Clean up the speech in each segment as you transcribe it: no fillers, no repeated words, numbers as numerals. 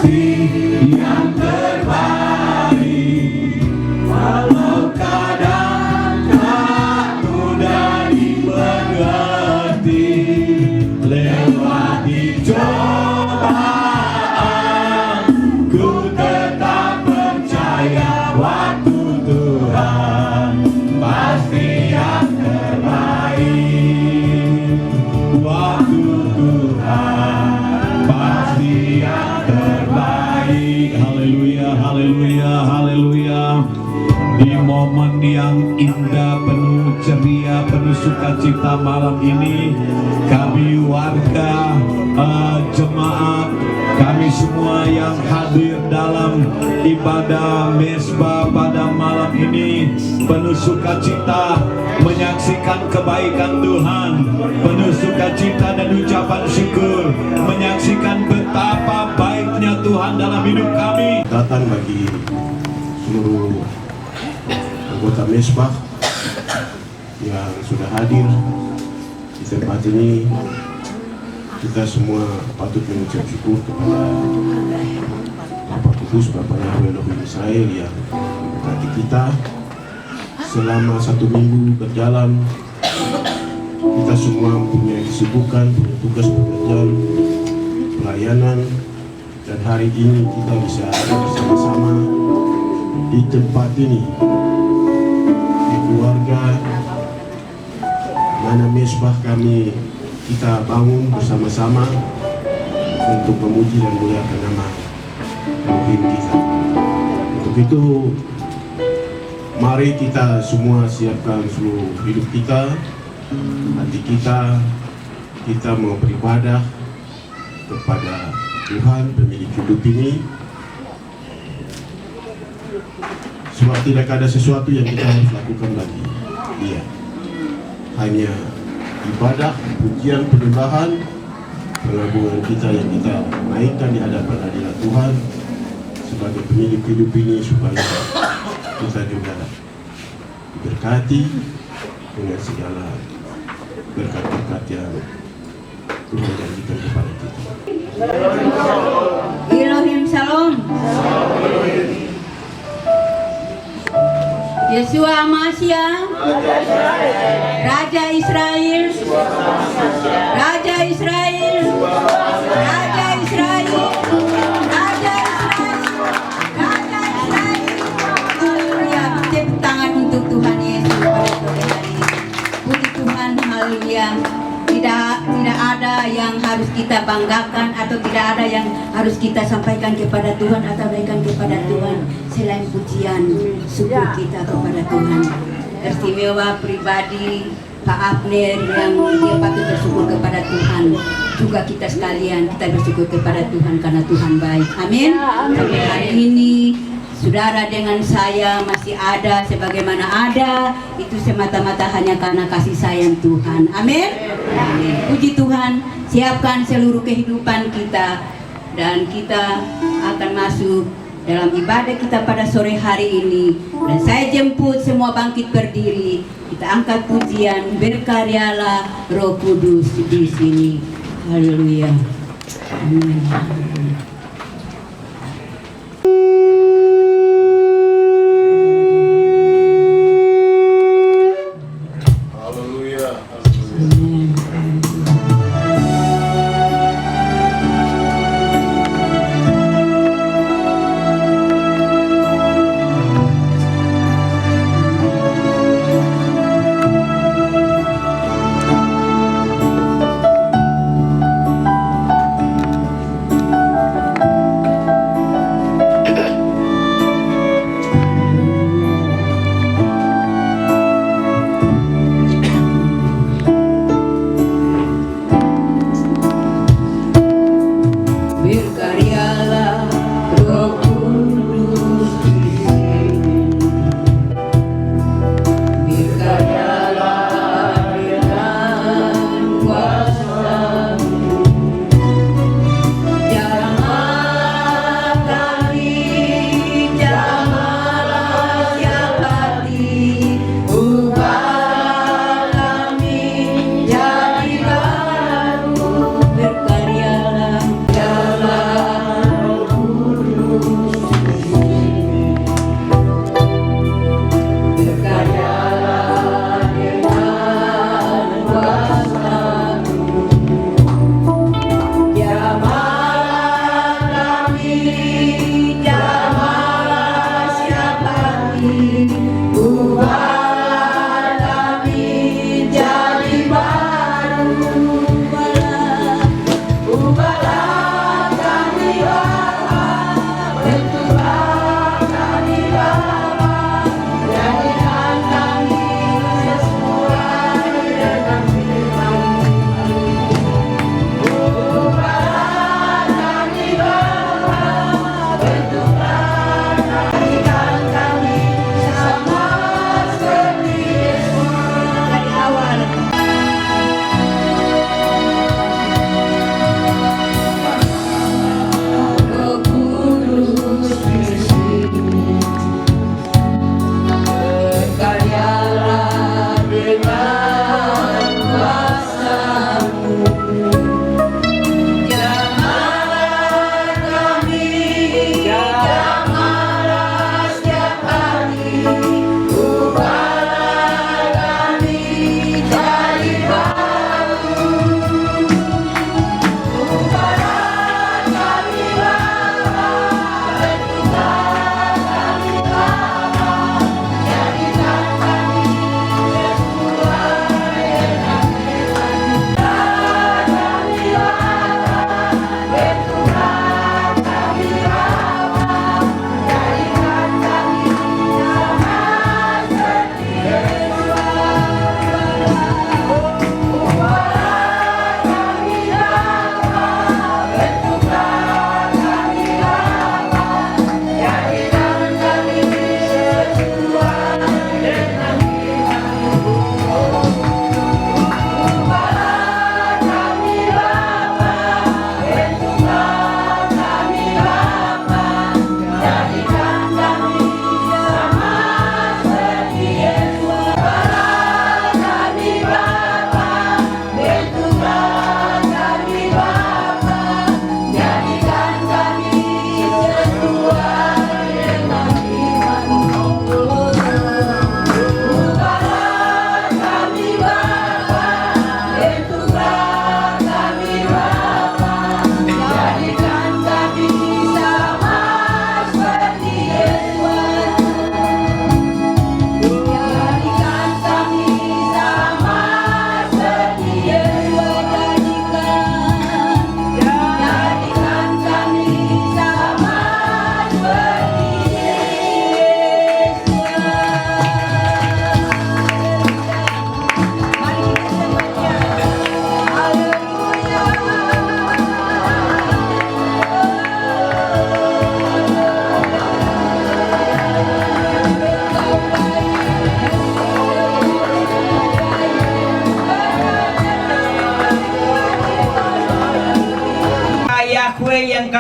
pasti yang terbaik. Walau kadang tak mudah dimengerti, lewati cobaan, ku tetap percaya waktu Tuhan pasti yang terbaik. Waktu Tuhan pasti yang terbaik. Haleluya, haleluya, haleluya. Di momen yang indah, penuh ceria, penuh sukacita malam ini, kami warga jemaat, kami semua yang hadir dalam ibadah mezbah pada malam ini penuh sukacita menyaksikan kebaikan Tuhan, penuh sukacita dan ucapan syukur menyaksikan betapa baiknya Tuhan dalam hidup kami. Datang bagi seluruh anggota mezbah yang sudah hadir di tempat ini. Kita semua patut mengucap syukur kepada Bapak Kudus, Bapak Yahweh Elohim Israel yang memberkati kita selama 1 minggu berjalan. Kita semua punya kesibukan, punya tugas pekerjaan, pelayanan, dan hari ini kita bisa ada bersama-sama di tempat ini, di keluarga mana mezbah kami kita bangun bersama-sama untuk memuji dan muliakan nama Tuhan kita. Untuk itu, mari kita semua siapkan seluruh hidup kita, hati kita. Kita mau beribadah kepada Tuhan pemilik hidup ini, sebab tidak ada sesuatu yang kita harus lakukan bagi Dia. Hanya ibadah, pujian, penyembahan, pengagungan kita yang kita naikkan di hadapan hadirat Tuhan sebagai pemilik hidup ini, supaya kita juga diberkati dengan segala berkat-berkat yang Tuhan janjikan kepada kita. Elohim Shalom. Yeshua Mashiach, Raja Israel, Raja Israel, Raja Israel, Raja Israel, Raja Israel. Haleluya, tepuk tangan untuk Tuhan Yesus pada sore hari ini. Puji Tuhan, haleluya. Tidak ada yang harus kita banggakan atau tidak ada yang harus kita sampaikan kepada Tuhan atau berikan kepada Tuhan selain pujian syukur kita kepada Tuhan. Istimewa pribadi Pak Abner yang dia patut bersyukur kepada Tuhan. Juga kita sekalian kita bersyukur kepada Tuhan karena Tuhan baik. Amin. Sampai hari ini saudara dengan saya masih ada sebagaimana ada, itu semata-mata hanya karena kasih sayang Tuhan. Amin. Amin. Puji Tuhan, siapkan seluruh kehidupan kita dan kita akan masuk dalam ibadah kita pada sore hari ini. Dan saya jemput semua bangkit berdiri. Kita angkat pujian, berkaryalah Roh Kudus di sini. Haleluya. Amin.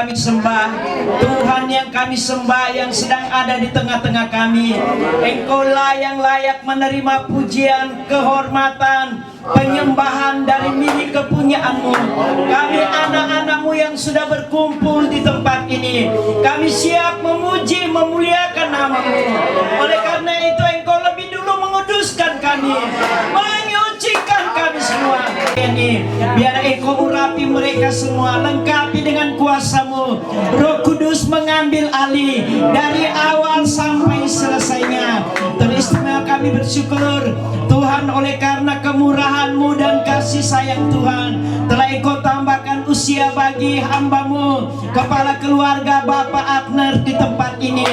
kami sembah, Tuhan yang kami sembah, yang sedang ada di tengah-tengah kami. Engkaulah yang layak menerima pujian, kehormatan, penyembahan dari milik kepunyaanmu. Kami anak-anakmu yang sudah berkumpul di tempat ini, kami siap memuji, memuliakan namamu. Oleh karena itu Engkau lebih dulu menguduskan kami, menyucikan kami semua. Ini biar Engkau urapi mereka semua, lengkapi dengan kuasa-Mu. Roh Kudus mengambil alih dari awal sampai selesainya. Teristimewa kami bersyukur Tuhan, oleh karena kemurahan-Mu dan kasih sayang Tuhan, telah Engkau tambahkan usia bagi hamba-Mu, kepala keluarga Bapak Abner di tempat ini.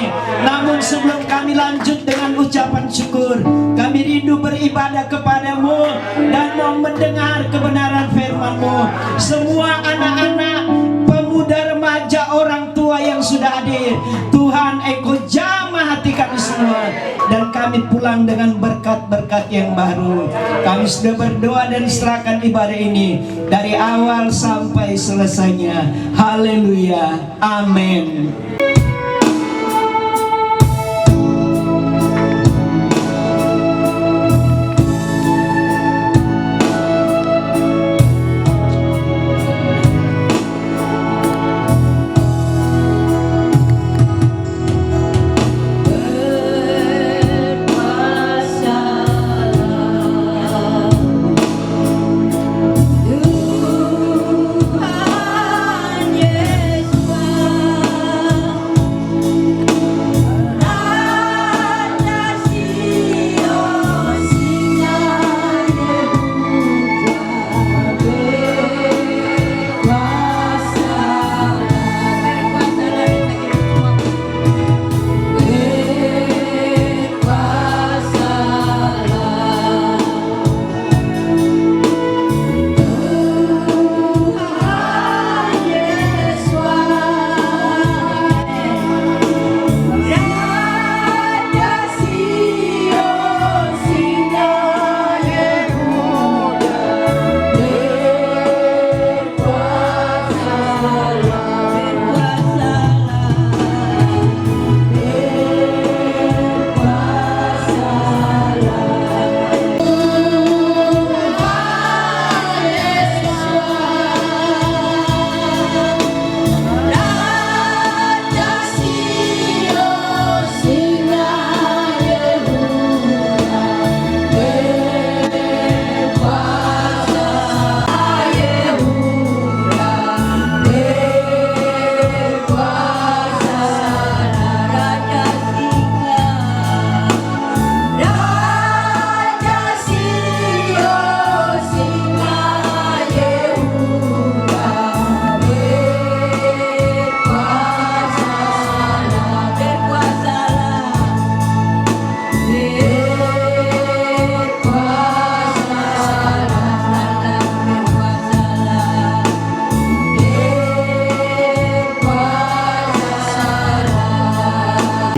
Namun sebelum kami lanjut dengan ucapan syukur, kami rindu beribadah kepadamu dan mau mendengar kebenaran firman-Mu. Semua anak-anak, pemuda, remaja, orang tua yang sudah hadir, Tuhan Engkau jamah hati kami semua, dan kami pulang dengan berkat-berkat yang baru. Kami sudah berdoa dan serahkan ibadah ini dari awal sampai selesainya. Haleluya, amin.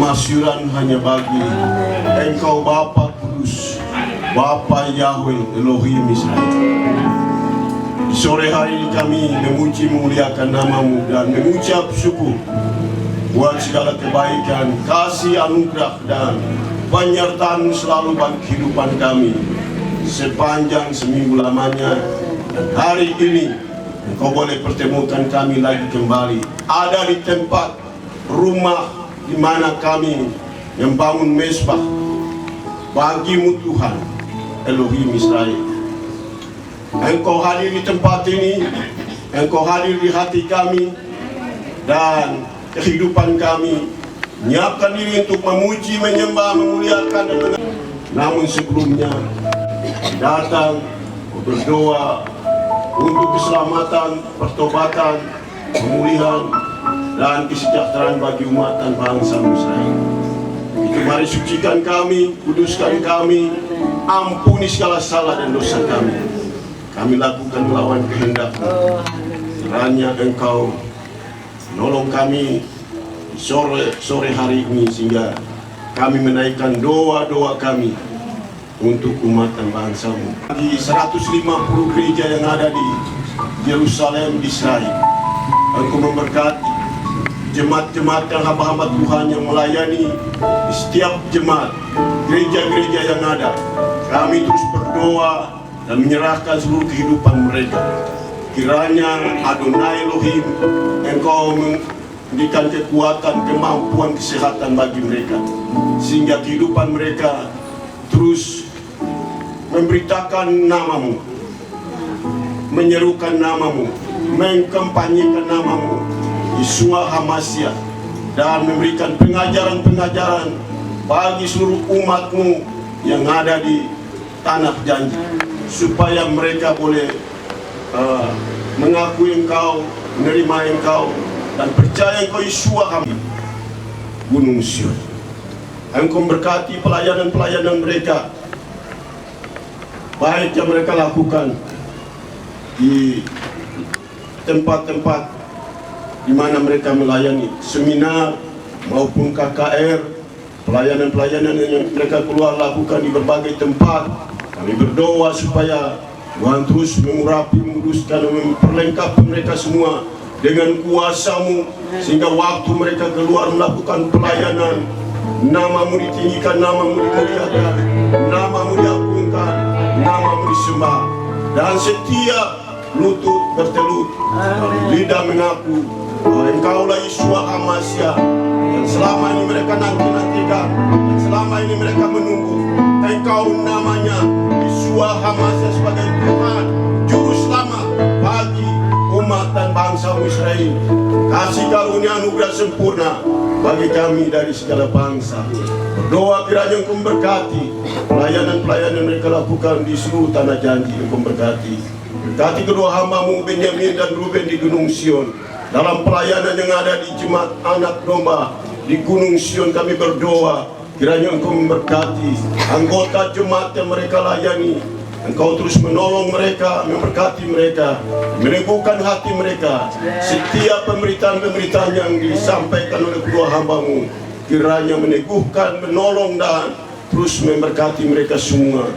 Masyuran hanya bagi Engkau Bapa Kudus, Bapa Yahweh Elohim Israel. Di sore hari ini kami memuji memuliakan namamu dan mengucap syukur buat segala kebaikan, kasih, anugerah dan penyertaan selalu bagi kehidupan kami sepanjang seminggu lamanya. Dan hari ini Engkau boleh pertemukan kami lagi kembali ada di tempat rumah di mana kami membangun mesbah bagimu Tuhan Elohim Israel. Engkau hadir di tempat ini, Engkau hadir di hati kami dan kehidupan kami. Menyiapkan diri untuk memuji, menyembah, memuliakan dan namun sebelumnya datang berdoa untuk keselamatan, pertobatan, pemulihan dan kesejahteraan bagi umat dan bangsa Israel. Itu mari sucikan kami, kuduskan kami, ampuni segala salah dan dosa kami. Kami lakukan melawan kehendak-Mu. Kiranya Engkau menolong kami di sore hari ini sehingga kami menaikkan doa-doa kami untuk umat dan bangsa-Mu. Di 150 gereja yang ada di Yerusalem, di Israel, Engkau memberkati jemaat-jemaat yang hamba-hamba Tuhan yang melayani di setiap jemaat, gereja-gereja yang ada. Kami terus berdoa dan menyerahkan seluruh kehidupan mereka. Kiranya Adonai Elohim, Engkau memberikan kekuatan, kemampuan, kesehatan bagi mereka, sehingga kehidupan mereka terus memberitakan namamu, menyerukan namamu, mengkampanyekan namamu, Yeshua HaMashiach, dan memberikan pengajaran-pengajaran bagi seluruh umatmu yang ada di tanah janji, supaya mereka boleh mengakui Engkau, menerima Engkau, dan percaya Engkau Yeshua HaMashiach. Gunung Sion, Engkau berkati pelayanan-pelayanan mereka, baik yang mereka lakukan di tempat-tempat di mana mereka melayani, seminar maupun KKR, pelayanan-pelayanan yang mereka keluar lakukan di berbagai tempat. Kami berdoa supaya Tuhan terus mengurapi, menguruskan, memperlengkapi mereka semua dengan kuasa-Mu, sehingga waktu mereka keluar melakukan pelayanan, namamu ditinggikan, namamu dimuliakan, namamu diagungkan, namamu disembah, dan setiap lutut bertelut, lidah mengaku bahwa Engkaulah Yeshua HaMashiach yang selama ini mereka nanti-nantikan, yang selama ini mereka menunggu. Engkau namanya Yeshua HaMashiach sebagai Tuhan Juru Selamat bagi umat dan bangsa Israel. Kasih karunia anugerah sempurna bagi kami dari segala bangsa. Berdoa kiranya Engkau memberkati pelayanan-pelayanan mereka lakukan di seluruh tanah janji. Engkau memberkati, berkati kedua hamba-Mu Benyamin dan Ruben di Gunung Sion, dalam pelayanan yang ada di Jemaat Anak Domba di Gunung Sion. Kami berdoa kiranya Engkau memberkati anggota jemaat yang mereka layani. Engkau terus menolong mereka, memberkati mereka, meneguhkan hati mereka. Setiap pemberitaan-pemberitaan yang disampaikan oleh kedua hamba-Mu, kiranya meneguhkan, menolong, dan terus memberkati mereka semua.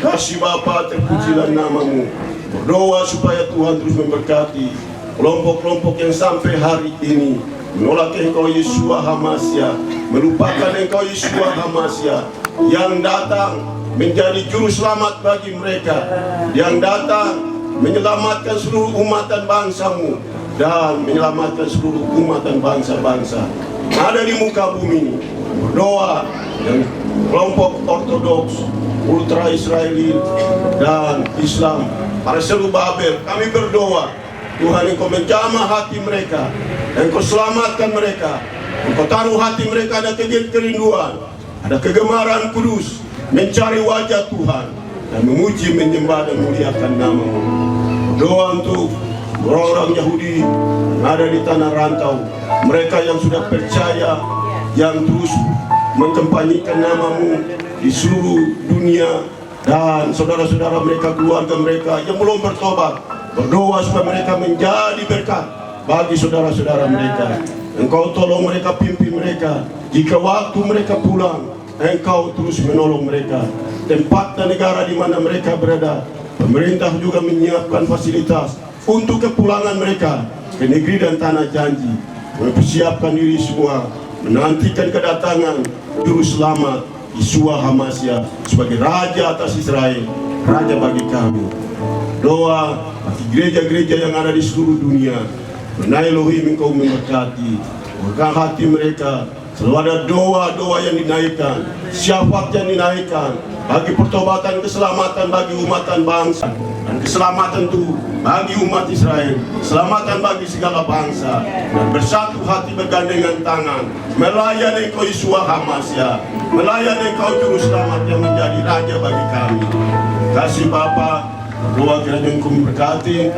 Kasih Bapa, terpujilah namamu. Berdoa supaya Tuhan terus memberkati kelompok-kelompok yang sampai hari ini menolak Engkau Yeshua HaMashiach, melupakan Engkau Yeshua HaMashiach yang datang menjadi juru selamat bagi mereka, yang datang menyelamatkan seluruh umat dan bangsa-Mu, dan menyelamatkan seluruh umat dan bangsa-bangsa yang ada di muka bumi. Berdoa yang kelompok Ortodoks, Ultra Israeli, dan Islam, para seluruh Babel, kami berdoa Tuhan Engkau menjamah hati mereka, Engkau selamatkan mereka, Engkau taruh hati mereka ada kerinduan, ada kegemaran kudus mencari wajah Tuhan dan memuji, menyembah, dan memuliakan nama-Mu. Doa untuk orang-orang Yahudi yang ada di tanah rantau, mereka yang sudah percaya, yang terus mengkampanyekan nama-Mu di seluruh dunia, dan saudara-saudara mereka, keluarga mereka yang belum bertobat. Berdoa supaya mereka menjadi berkat bagi saudara-saudara mereka. Engkau tolong mereka, pimpin mereka. Jika waktu mereka pulang, Engkau terus menolong mereka. Tempat dan negara di mana mereka berada, pemerintah juga menyiapkan fasilitas untuk kepulangan mereka ke negeri dan tanah janji. Mempersiapkan diri semua, menantikan kedatangan Juru Selamat Yeshua HaMashiach sebagai Raja atas Israel, Raja bagi kami. Doa bagi gereja-gereja yang ada di seluruh dunia. Adonai Elohim, Engkau memberkati, buka hati mereka. Selalu ada doa-doa yang dinaikkan, syafaat yang dinaikkan bagi pertobatan, keselamatan bagi umat dan bangsa, dan keselamatan itu bagi umat Israel, keselamatan bagi segala bangsa, dan bersatu hati bergandengan tangan melayani Engkau Yeshua HaMashiach, melayani Engkau Juru Selamat yang menjadi Raja bagi kami. Kasih Bapa, doa kiranya Engkau memberkati,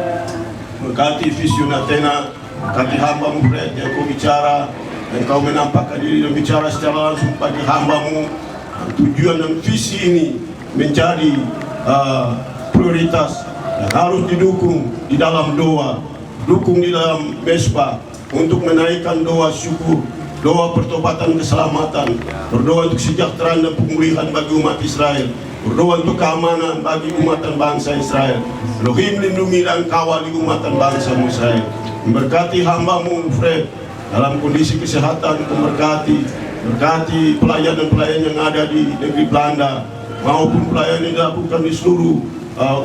berkati Vision Athena, berkati hamba-Mu Fred yang Engkau bicara, Engkau menampakkan diri dan bicara secara langsung bagi hamba-Mu. Tujuan dan visi ini menjadi prioritas yang harus didukung di dalam doa, dukung di dalam mesbah untuk menaikkan doa syukur, doa pertobatan, keselamatan, berdoa untuk kesejahteraan dan pemulihan bagi umat Israel, berdoa untuk keamanan bagi umat dan bangsa Israel. Elohim lindungi dan kawal umat dan bangsa Israel. Memberkati hamba-Mu Fred dalam kondisi kesehatan. Engkau berkati pelayanan-pelayan yang ada di negeri Belanda maupun pelayanan yang dilakukan di seluruh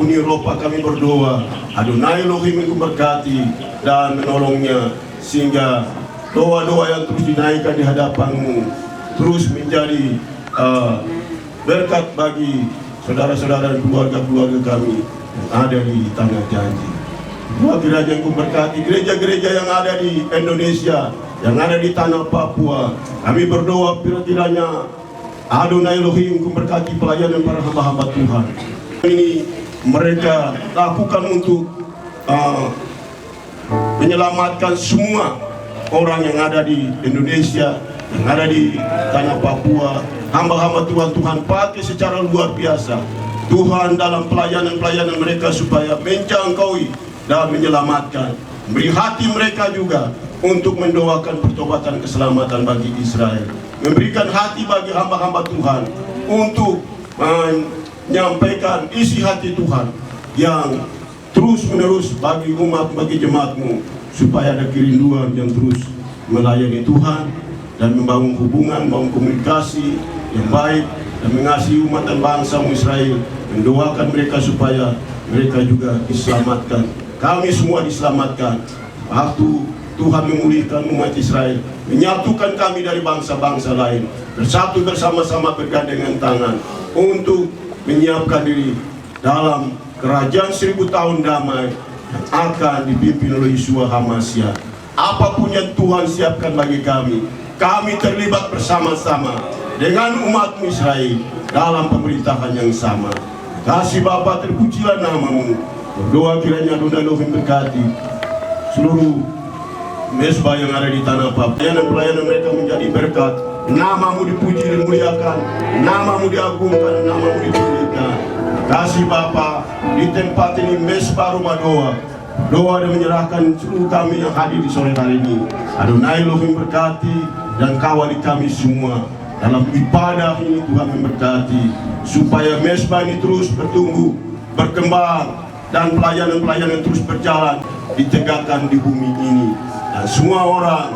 Uni Eropa. Kami berdoa Adonai Elohim Engkau berkati dan menolongnya, sehingga doa-doa yang terus dinaikkan di hadapan-Mu terus menjadi berkat bagi saudara-saudara dan keluarga-keluarga kami yang ada di tanah janji. Kiranya Engkau berkati gereja-gereja yang ada di Indonesia, yang ada di tanah Papua. Kami berdoa kiranya Adonai Elohim Engkau berkati pelayanan para hamba-hamba Tuhan. Ini mereka lakukan untuk menyelamatkan semua orang yang ada di Indonesia, yang ada di tanah Papua. Hamba-hamba Tuhan pakai secara luar biasa Tuhan dalam pelayanan-pelayanan mereka supaya menjangkaui dan menyelamatkan. Beri hati mereka juga untuk mendoakan pertobatan keselamatan bagi Israel. Memberikan hati bagi hamba-hamba Tuhan untuk menyampaikan isi hati Tuhan yang terus menerus bagi umat, bagi jemaat-Mu, supaya ada kerinduan yang terus melayani Tuhan dan membangun hubungan, membangun komunikasi yang baik dan mengasihi umat dan bangsa-Mu Israel. Mendoakan mereka supaya mereka juga diselamatkan. Kami semua diselamatkan. Waktu Tuhan memulihkan umat Israel, menyatukan kami dari bangsa-bangsa lain, bersatu bersama-sama bergandengan tangan untuk menyiapkan diri dalam kerajaan 1000 tahun damai yang akan dipimpin oleh Yeshua HaMashiach. Apapun yang Tuhan siapkan bagi kami terlibat bersama-sama dengan umat Israel dalam pemerintahan yang sama. Kasih Bapa, terpujilah nama-Mu. Berdoa kiranya Adonai Elohim berkati seluruh mesbah yang ada di tanah Papua. Pelayanan mereka menjadi berkat. Nama-Mu dipuji dan muliakan, nama-Mu diagungkan, nama-Mu ditinggikan. Kasih Bapa, di tempat ini mesbah rumah doa dan menyerahkan seluruh kami yang hadir di sore hari ini. Adonai Elohim berkati dan kawali kami semua dalam ibadah ini. Tuhan memberkati supaya mesbah ini terus bertumbuh, berkembang, dan pelayanan-pelayanan terus berjalan, ditegakkan di bumi ini, dan semua orang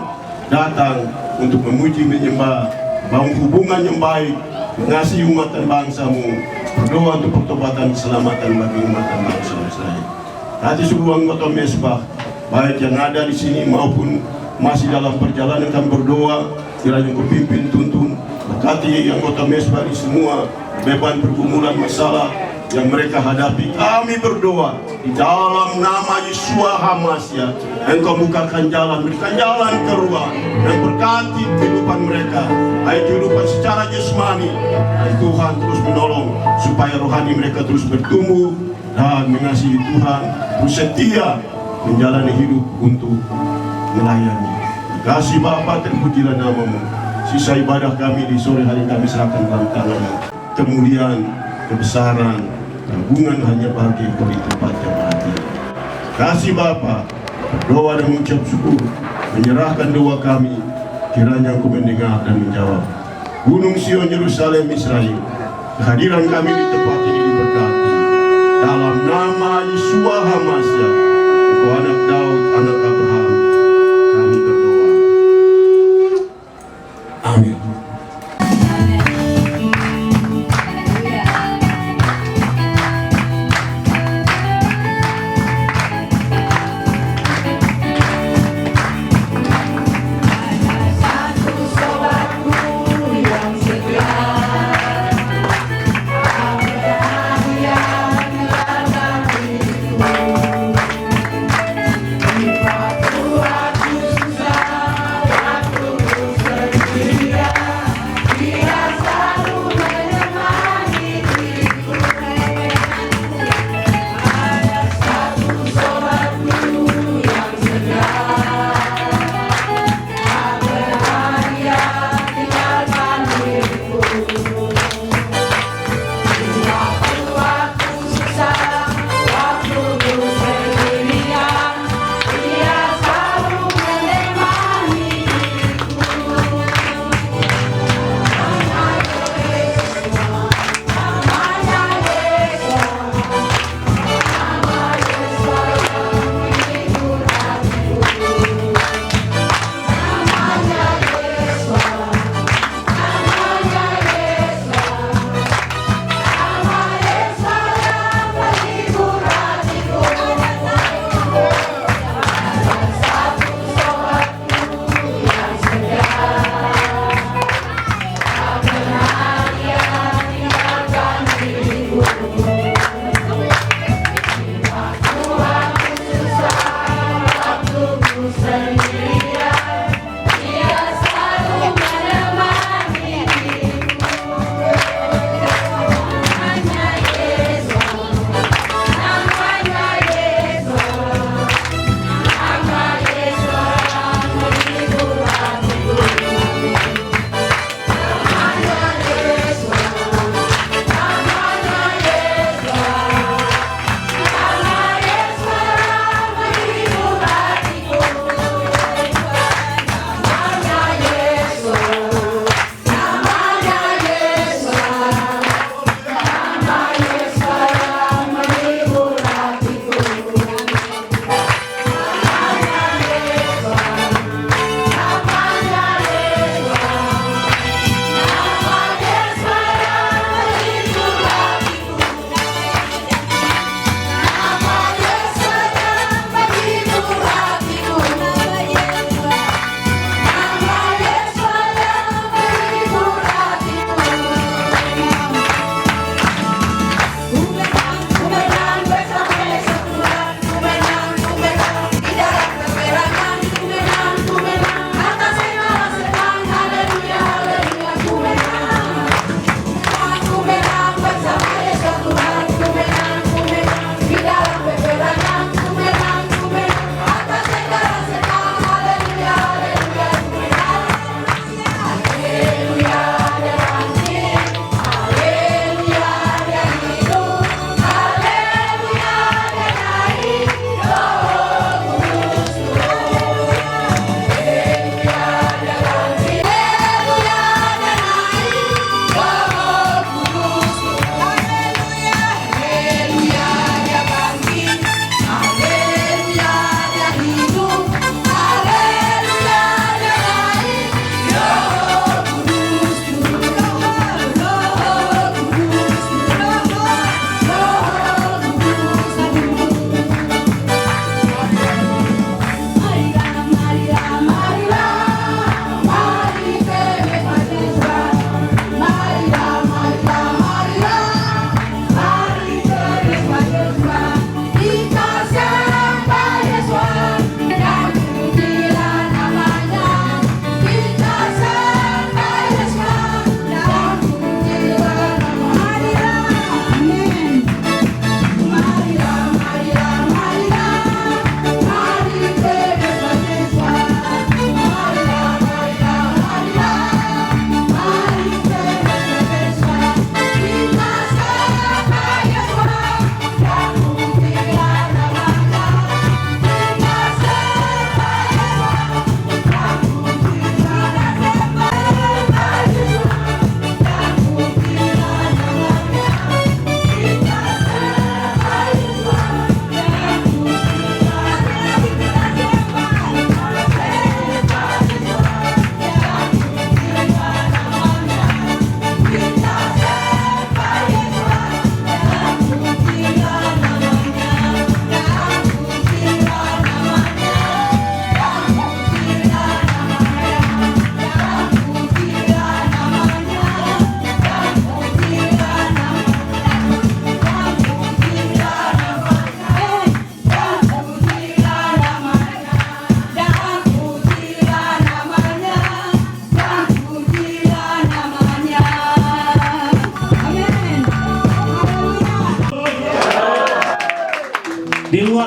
datang untuk memuji, menyembah, bangun hubungan yang baik, mengasihi umat dan bangsa-Mu. Berdoa untuk pertobatan keselamatan bagi umat dan bangsa Israel. Hati seluruh anggota mesbah, baik yang ada di sini maupun masih dalam perjalanan, kami berdoa kiranya Engkau pimpin, tuntun, berkati anggota mesbah di semua beban, pergumulan, masalah yang mereka hadapi. Kami berdoa di dalam nama Yeshua HaMashiach, Engkau bukakan jalan, berikan jalan keluar, dan berkati kehidupan mereka, baik kehidupan secara jasmani, dan Tuhan terus menolong supaya rohani mereka terus bertumbuh dan mengasihi Tuhan, terus setia menjalani hidup untuk melayani. Kasih Bapa, terpujilah nama-Mu. Sisa ibadah kami di sore hari kami serahkan dalam tangan-Mu. Kemudian kebesaran, agungan hanya bagi Engkau di tempat yang hati. Kasih Bapa, berdoa dan mengucap syukur, menyerahkan doa kami, kiranya Engkau mendengar dan menjawab. Gunung Sion, Yerusalem, Israel, kehadiran kami di tempat ini diberkati. Dalam nama Yeshua HaMashiach, Engkau anak Daud, anak Abraham, kami berdoa. Amin. Aku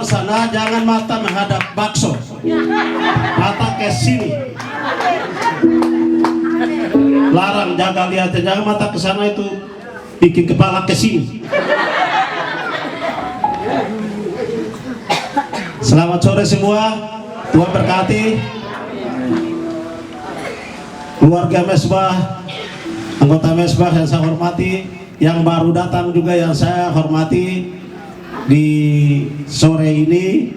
sana, jangan mata menghadap bakso, mata ke sini. Larang, jaga lihatnya, jangan mata ke sana, itu bikin kepala ke sini. Selamat sore semua, Tuhan berkati. Keluarga Mesbah, anggota Mesbah yang saya hormati, yang baru datang juga yang saya hormati di sore ini,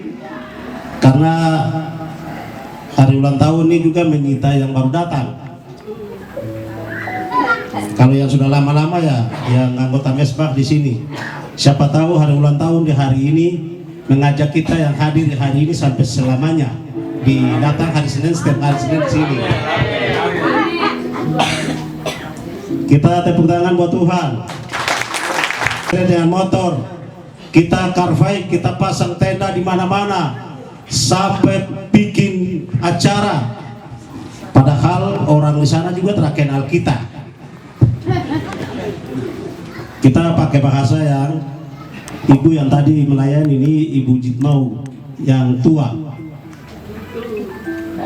karena hari ulang tahun ini juga menyita yang baru datang. Kalau yang sudah lama-lama ya, yang anggota Mesbah di sini, siapa tahu hari ulang tahun di hari ini mengajak kita yang hadir di hari ini sampai selamanya, di datang hari Senin, setiap hari Senin di sini. Kita tepuk tangan buat Tuhan. Dengan motor, kita car fight, kita pasang tenda di mana-mana, sampai bikin acara. Padahal orang di sana juga terkenal kita. Kita pakai bahasa yang ibu yang tadi melayani ini, Ibu Jitmau yang tua.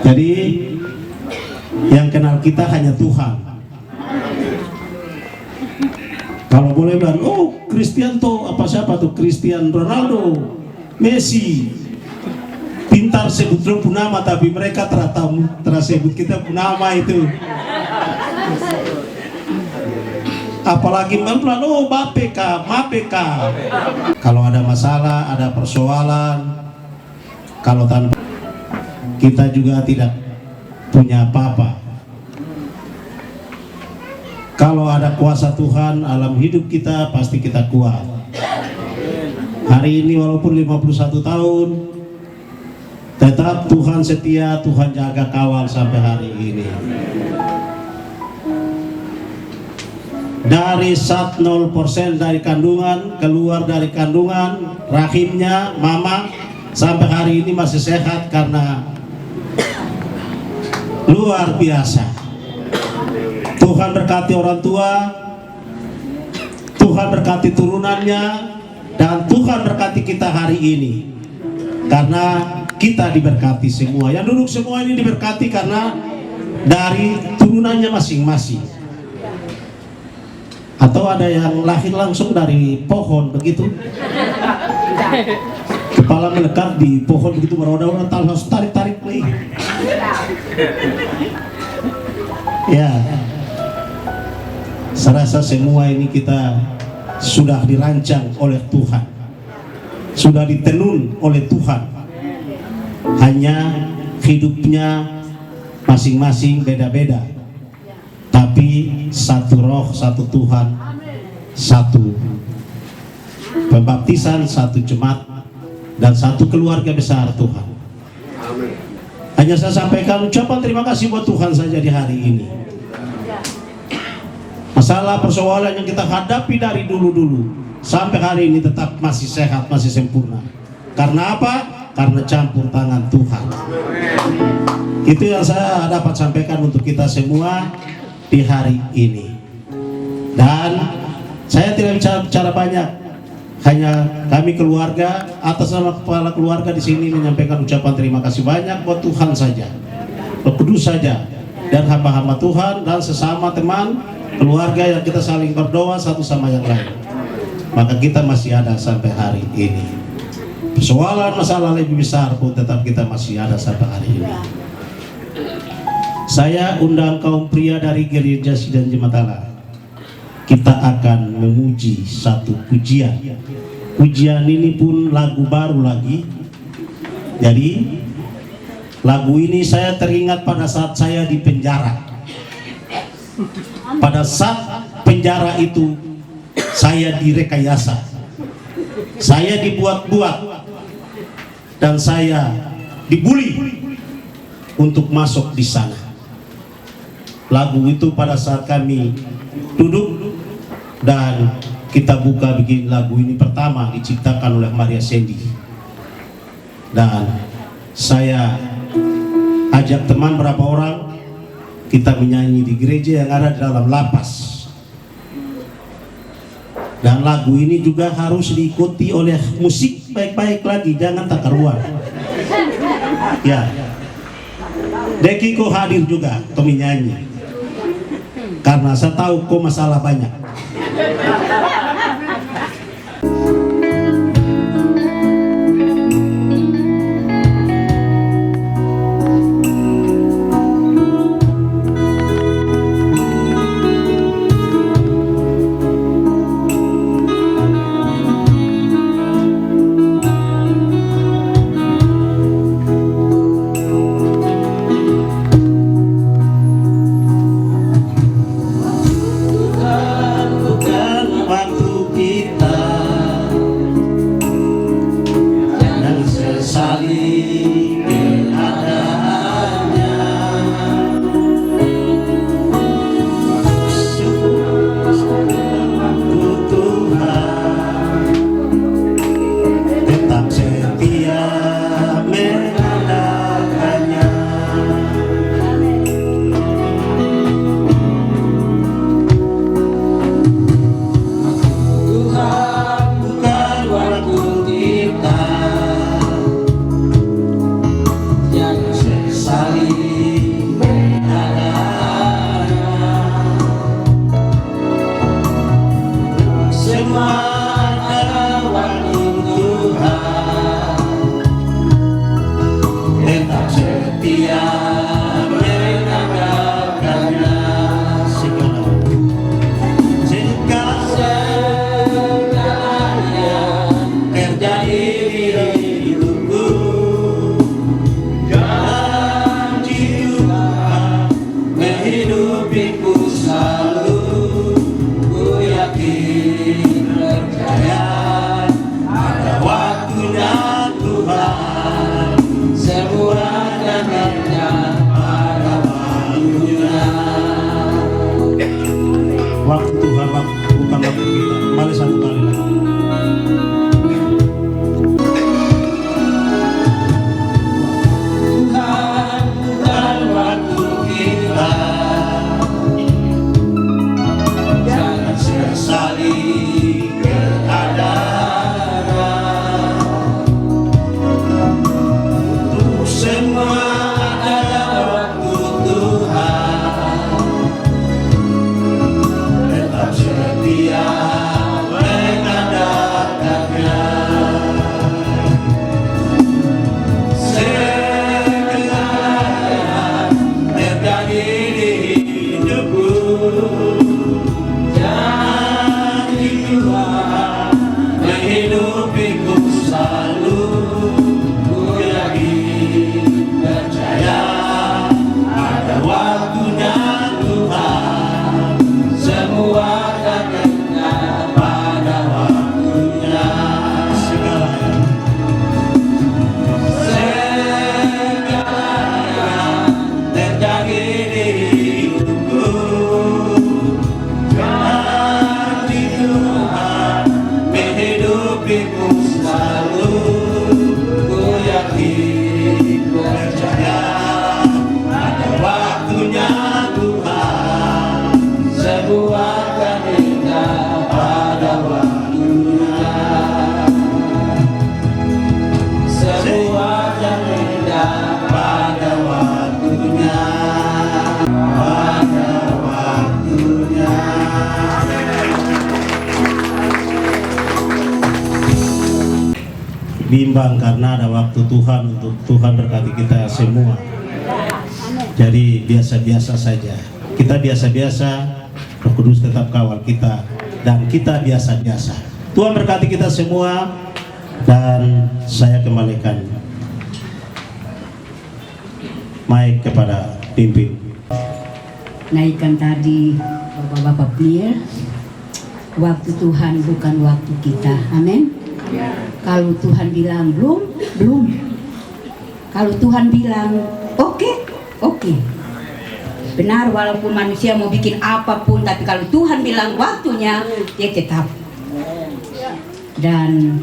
Jadi yang kenal kita hanya Tuhan. Kalau boleh bilang, oh Cristiano apa siapa tuh, Cristiano Ronaldo, Messi, pintar sebut nama, tapi mereka tersebut kita nama itu. Apalagi bilang, oh Mapeka. Kalau ada masalah, ada persoalan, kalau tanpa kita juga tidak punya apa-apa. Kalau ada kuasa Tuhan alam hidup kita, pasti kita kuat. Hari ini walaupun 51 tahun, tetap Tuhan setia, Tuhan jaga kawal sampai hari ini. Dari 0% dari kandungan, keluar dari kandungan, rahimnya mama, sampai hari ini masih sehat karena luar biasa. Tuhan berkati orang tua, Tuhan berkati turunannya, dan Tuhan berkati kita hari ini. Karena kita diberkati semua. Yang duduk semua ini diberkati karena dari turunannya masing-masing. Atau ada yang lahir langsung dari pohon begitu, kepala melekat di pohon begitu, meroda-roda, harus tarik-tarik lagi. Ya, saya rasa semua ini kita sudah dirancang oleh Tuhan, sudah ditenun oleh Tuhan. Hanya hidupnya masing-masing beda-beda, tapi satu roh, satu Tuhan, satu pembaptisan, satu jemaat, dan satu keluarga besar Tuhan. Hanya saya sampaikan ucapan terima kasih buat Tuhan saja di hari ini. Masalah persoalan yang kita hadapi dari dulu-dulu sampai hari ini tetap masih sehat, masih sempurna. Karena apa? Karena campur tangan Tuhan. Itu yang saya dapat sampaikan untuk kita semua di hari ini. Dan saya tidak bicara banyak, hanya kami keluarga atas nama kepala keluarga di sini menyampaikan ucapan terima kasih banyak buat Tuhan saja, Roh Kudus saja, dan hamba-hamba Tuhan dan sesama teman keluarga yang kita saling berdoa satu sama yang lain. Maka kita masih ada sampai hari ini. Persoalan masalah lebih besar pun tetap kita masih ada sampai hari ini. Saya undang kaum pria dari Gereja Sidang Jemaat Allah. Kita akan memuji satu pujian. Pujian ini pun lagu baru lagi. Jadi lagu ini saya teringat pada saat saya di penjara. Pada saat penjara itu saya direkayasa, saya dibuat-buat, dan saya dibully untuk masuk di sana. Lagu itu pada saat kami duduk dan kita buka bikin lagu ini pertama diciptakan oleh Maria Sandy, dan saya ajak teman berapa orang, kita menyanyi di gereja yang ada di dalam lapas. Dan lagu ini juga harus diikuti oleh musik musik baik-baik lagi, jangan tak keruan. Ya, Deki kau hadir juga, kami nyanyi. Karena saya tahu kau masalah banyak. Waktu Tuhan bukan waktu kita. Kembali satu kali lagi. Tuhan bukan waktu kita. Jangan sesali keadaan. Untuk semua ada waktu Tuhan. Tetap setia mengandalkannya. Segala yang terjadi di hidupku, janji Tuhan menghidupiku selalu. Ku yakin percaya ada waktunya Tuhan. Semua akan indah pada waktunya. Segala yang terjadi di hidupku, janji Tuhan menghidupiku selalu. Ku yakin percaya ada waktunya Tuhan. Semua akan indah pada waktunya. Semua akan indah pada waktunya. Pada waktunya. Bimbang karena ada waktu Tuhan untuk Tuhan berkati kita semua. Jadi biasa-biasa saja. Kita biasa-biasa, Roh Kudus tetap kawal kita, dan kita biasa-biasa. Tuhan berkati kita semua, dan saya kembalikan mic kepada pimpin. Naikkan tadi Bapak-Bapak Pir, waktu Tuhan bukan waktu kita. Amin. Kalau Tuhan bilang belum. Kalau Tuhan bilang oke. Benar, walaupun manusia mau bikin apapun, tapi kalau Tuhan bilang waktunya, dia tetap. Dan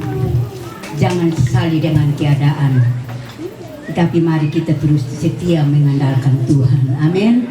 jangan sesali dengan keadaan, tapi mari kita terus setia mengandalkan Tuhan. Amin.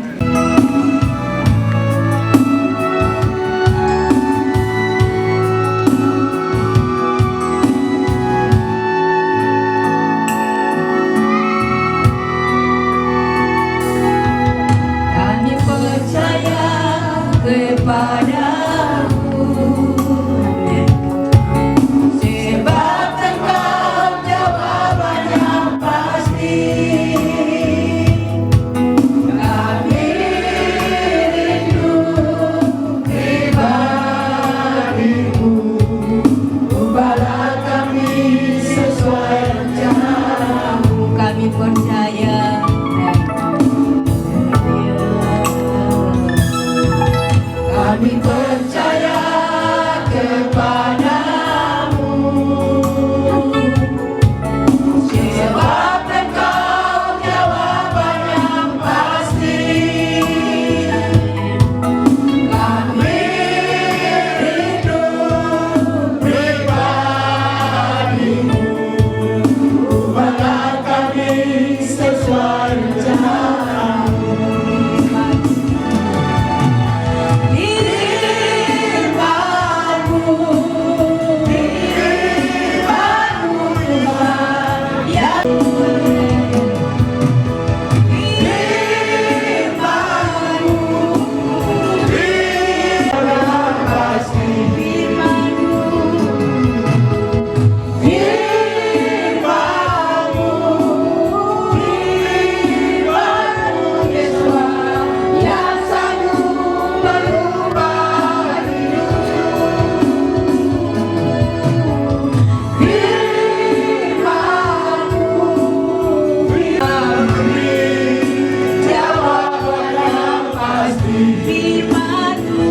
firman-Mu,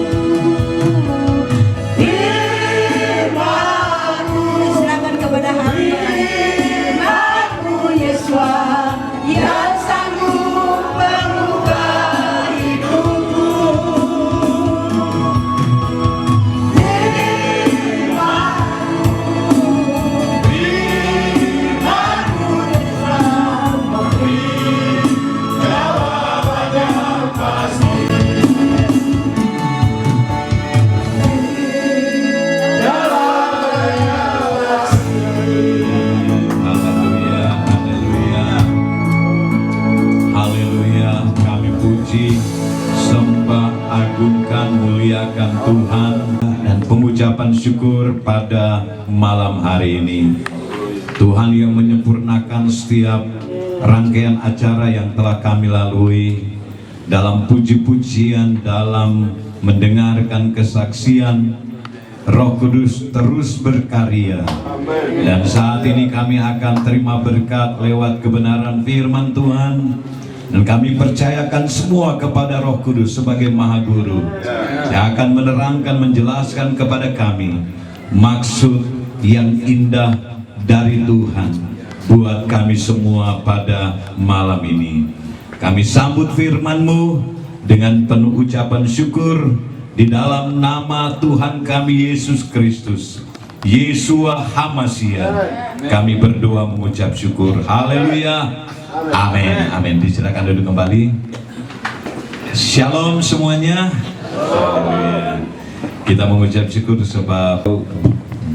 firman-Mu, diserahkan kepada hamba. Firman-Mu Yesus yang sanggup mengubah hidupku. Haleluya, haleluya. Haleluya, kami puji, sembah, agungkan, muliakan Tuhan dan pengucapan syukur pada malam hari ini. Tuhan yang menyempurnakan setiap rangkaian acara yang telah kami lalui dalam puji-pujian, dalam mendengarkan kesaksian. Roh Kudus terus berkarya. Dan saat ini kami akan terima berkat lewat kebenaran firman Tuhan. Dan kami percayakan semua kepada Roh Kudus sebagai Maha Guru yang akan menerangkan, menjelaskan kepada kami maksud yang indah dari Tuhan buat kami semua pada malam ini. Kami sambut firman-Mu dengan penuh ucapan syukur di dalam nama Tuhan kami Yesus Kristus, Yeshua HaMashiach. Kami berdoa mengucap syukur. Haleluya. Amin. Amin. Disilakan duduk kembali. Shalom semuanya. Haleluya. Kita mengucap syukur sebab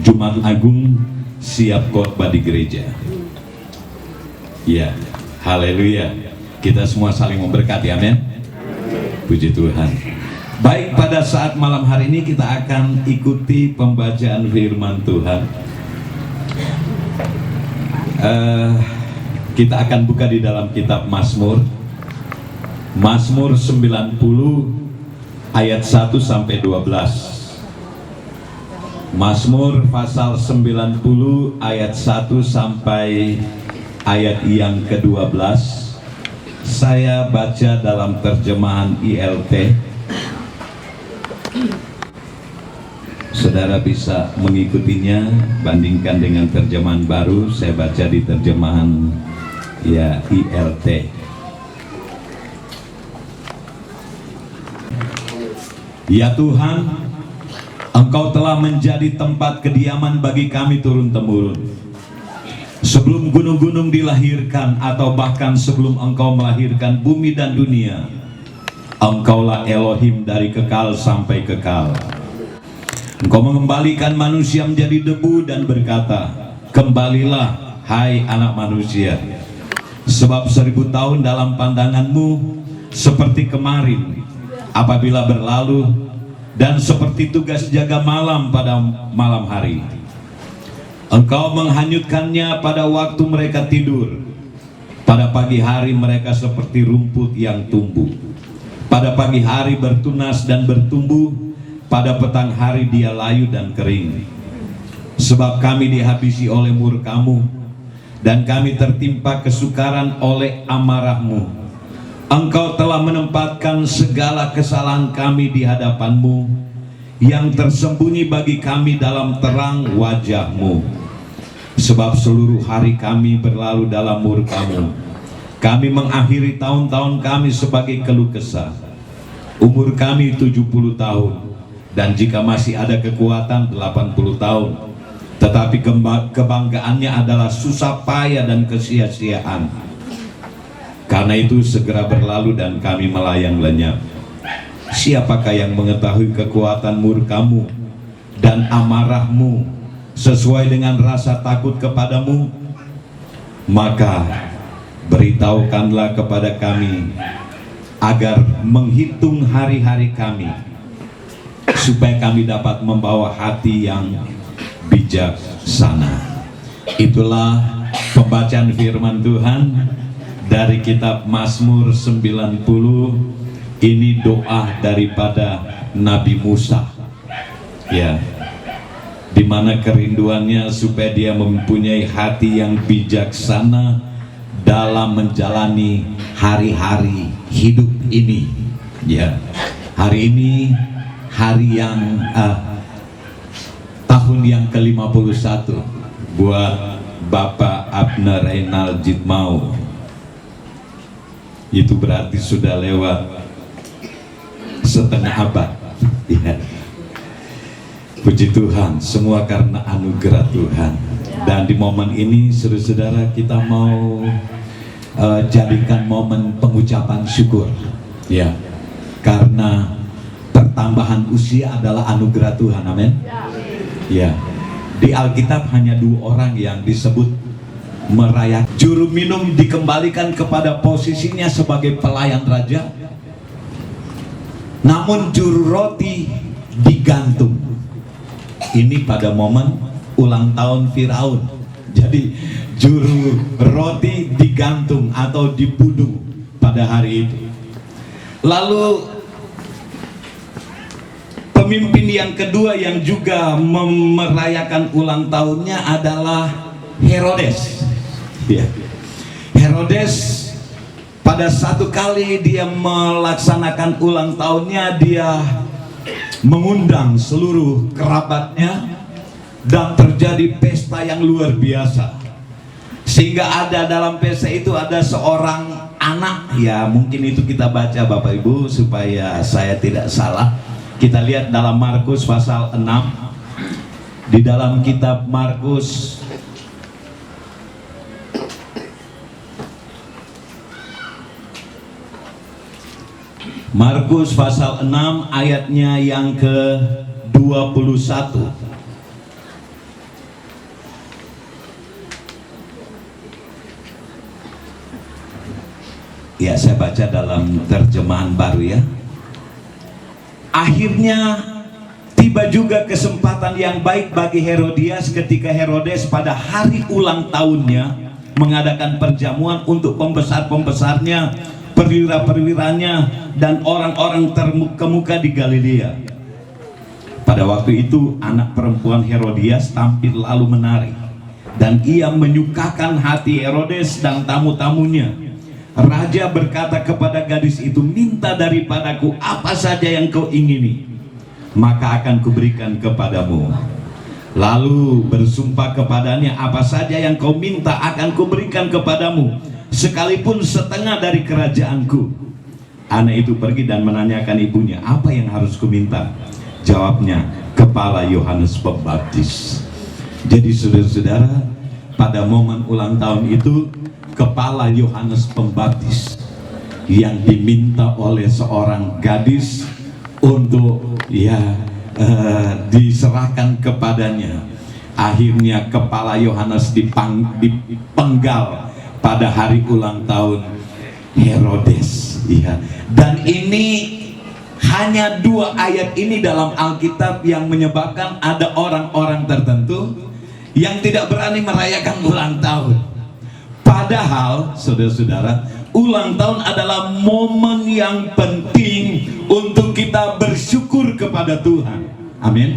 Jumat Agung siap khotbah di gereja. Ya, haleluya. Kita semua saling memberkati, amin. Puji Tuhan. Baik, pada saat malam hari ini kita akan ikuti pembacaan firman Tuhan. Kita akan buka di dalam kitab Mazmur. Mazmur 90 ayat 1 sampai 12. Mazmur pasal 90 ayat 1 sampai ayat yang ke-12. Saya baca dalam terjemahan ILT. Saudara bisa mengikutinya, bandingkan dengan terjemahan baru. Saya baca di terjemahan ya ILT. Ya Tuhan, Engkau telah menjadi tempat kediaman bagi kami turun-temurun. Sebelum gunung-gunung dilahirkan atau bahkan sebelum Engkau melahirkan bumi dan dunia, Engkaulah Elohim dari kekal sampai kekal. Engkau mengembalikan manusia menjadi debu dan berkata, kembalilah hai anak manusia. Sebab 1000 tahun dalam pandangan-Mu seperti kemarin apabila berlalu, dan seperti tugas jaga malam pada malam hari. Engkau menghanyutkannya pada waktu mereka tidur. Pada pagi hari mereka seperti rumput yang tumbuh. Pada pagi hari bertunas dan bertumbuh, pada petang hari dia layu dan kering. Sebab kami dihabisi oleh murka-Mu, dan kami tertimpa kesukaran oleh amarah-Mu. Engkau telah menempatkan segala kesalahan kami di hadapan-Mu, yang tersembunyi bagi kami dalam terang wajah-Mu. Sebab seluruh hari kami berlalu dalam murka-Mu. Kami mengakhiri tahun-tahun kami sebagai keluh kesah. Umur kami 70 tahun, dan jika masih ada kekuatan 80 tahun. Tetapi kebanggaannya adalah susah payah dan kesia-siaan. Karena itu segera berlalu dan kami melayang lenyap. Siapakah yang mengetahui kekuatan murka-Mu dan amarah-Mu sesuai dengan rasa takut kepadamu? Maka beritahukanlah kepada kami agar menghitung hari-hari kami, supaya kami dapat membawa hati yang bijaksana. Itulah pembacaan firman Tuhan dari kitab Mazmur 90. Ini doa daripada Nabi Musa, ya, dimana kerinduannya supaya dia mempunyai hati yang bijaksana dalam menjalani hari-hari hidup ini. Ya, hari ini hari yang tahun yang ke-51 buat Bapak Abner Reynald Jitmau. Itu berarti sudah lewat setengah abad. Ya. Puji Tuhan, semua karena anugerah Tuhan. Dan di momen ini saudara-saudara, kita mau jadikan momen pengucapan syukur, ya, karena pertambahan usia adalah anugerah Tuhan. Amin. Ya, di Alkitab hanya 2 orang yang disebut merayakan. Juru minum dikembalikan kepada posisinya sebagai pelayan raja, namun juru roti digantung. Ini pada momen ulang tahun Firaun. Jadi juru roti digantung atau dipudung pada hari itu. Lalu pemimpin yang kedua yang juga merayakan ulang tahunnya adalah Herodes. Ya. Herodes pada satu kali dia melaksanakan ulang tahunnya, dia mengundang seluruh kerabatnya dan terjadi pesta yang luar biasa. Sehingga ada dalam pesta itu ada seorang anak, ya mungkin itu kita baca Bapak Ibu supaya saya tidak salah. Kita lihat dalam Markus pasal 6. Di dalam kitab Markus pasal 6 ayatnya yang ke-21. Ya, saya baca dalam terjemahan baru ya. Akhirnya tiba juga kesempatan yang baik bagi Herodias ketika Herodes pada hari ulang tahunnya mengadakan perjamuan untuk pembesar-pembesarnya, perwira-perwiranya, dan orang-orang terkemuka di Galilea. Pada waktu itu anak perempuan Herodias tampil lalu menari, dan ia menyukakan hati Herodes dan tamu-tamunya. Raja berkata kepada gadis itu, "Minta daripadaku apa saja yang kau ingini, maka akan kuberikan kepadamu." Lalu bersumpah kepadanya, "Apa saja yang kau minta akan kuberikan kepadamu, sekalipun setengah dari kerajaanku." Anak itu pergi dan menanyakan ibunya, "Apa yang harus kuminta?" Jawabnya, "Kepala Yohanes Pembaptis." Jadi saudara-saudara, pada momen ulang tahun itu kepala Yohanes Pembaptis yang diminta oleh seorang gadis untuk diserahkan kepadanya. Akhirnya kepala Yohanes dipenggal pada hari ulang tahun Herodes, ya. Dan ini hanya 2 ayat ini dalam Alkitab yang menyebabkan ada orang-orang tertentu yang tidak berani merayakan ulang tahun. Padahal saudara-saudara, ulang tahun adalah momen yang penting untuk kita bersyukur kepada Tuhan. Amin.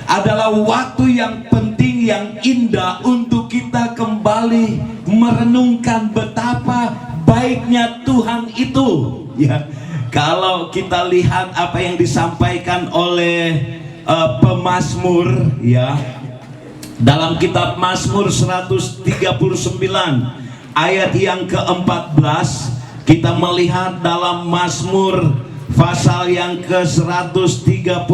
Adalah waktu yang penting, yang indah untuk kita kembali merenungkan betapa baiknya Tuhan itu. Ya, kalau kita lihat apa yang disampaikan oleh pemazmur, ya, dalam kitab Mazmur 139 ayat yang ke-14, kita melihat dalam Mazmur pasal yang ke-139,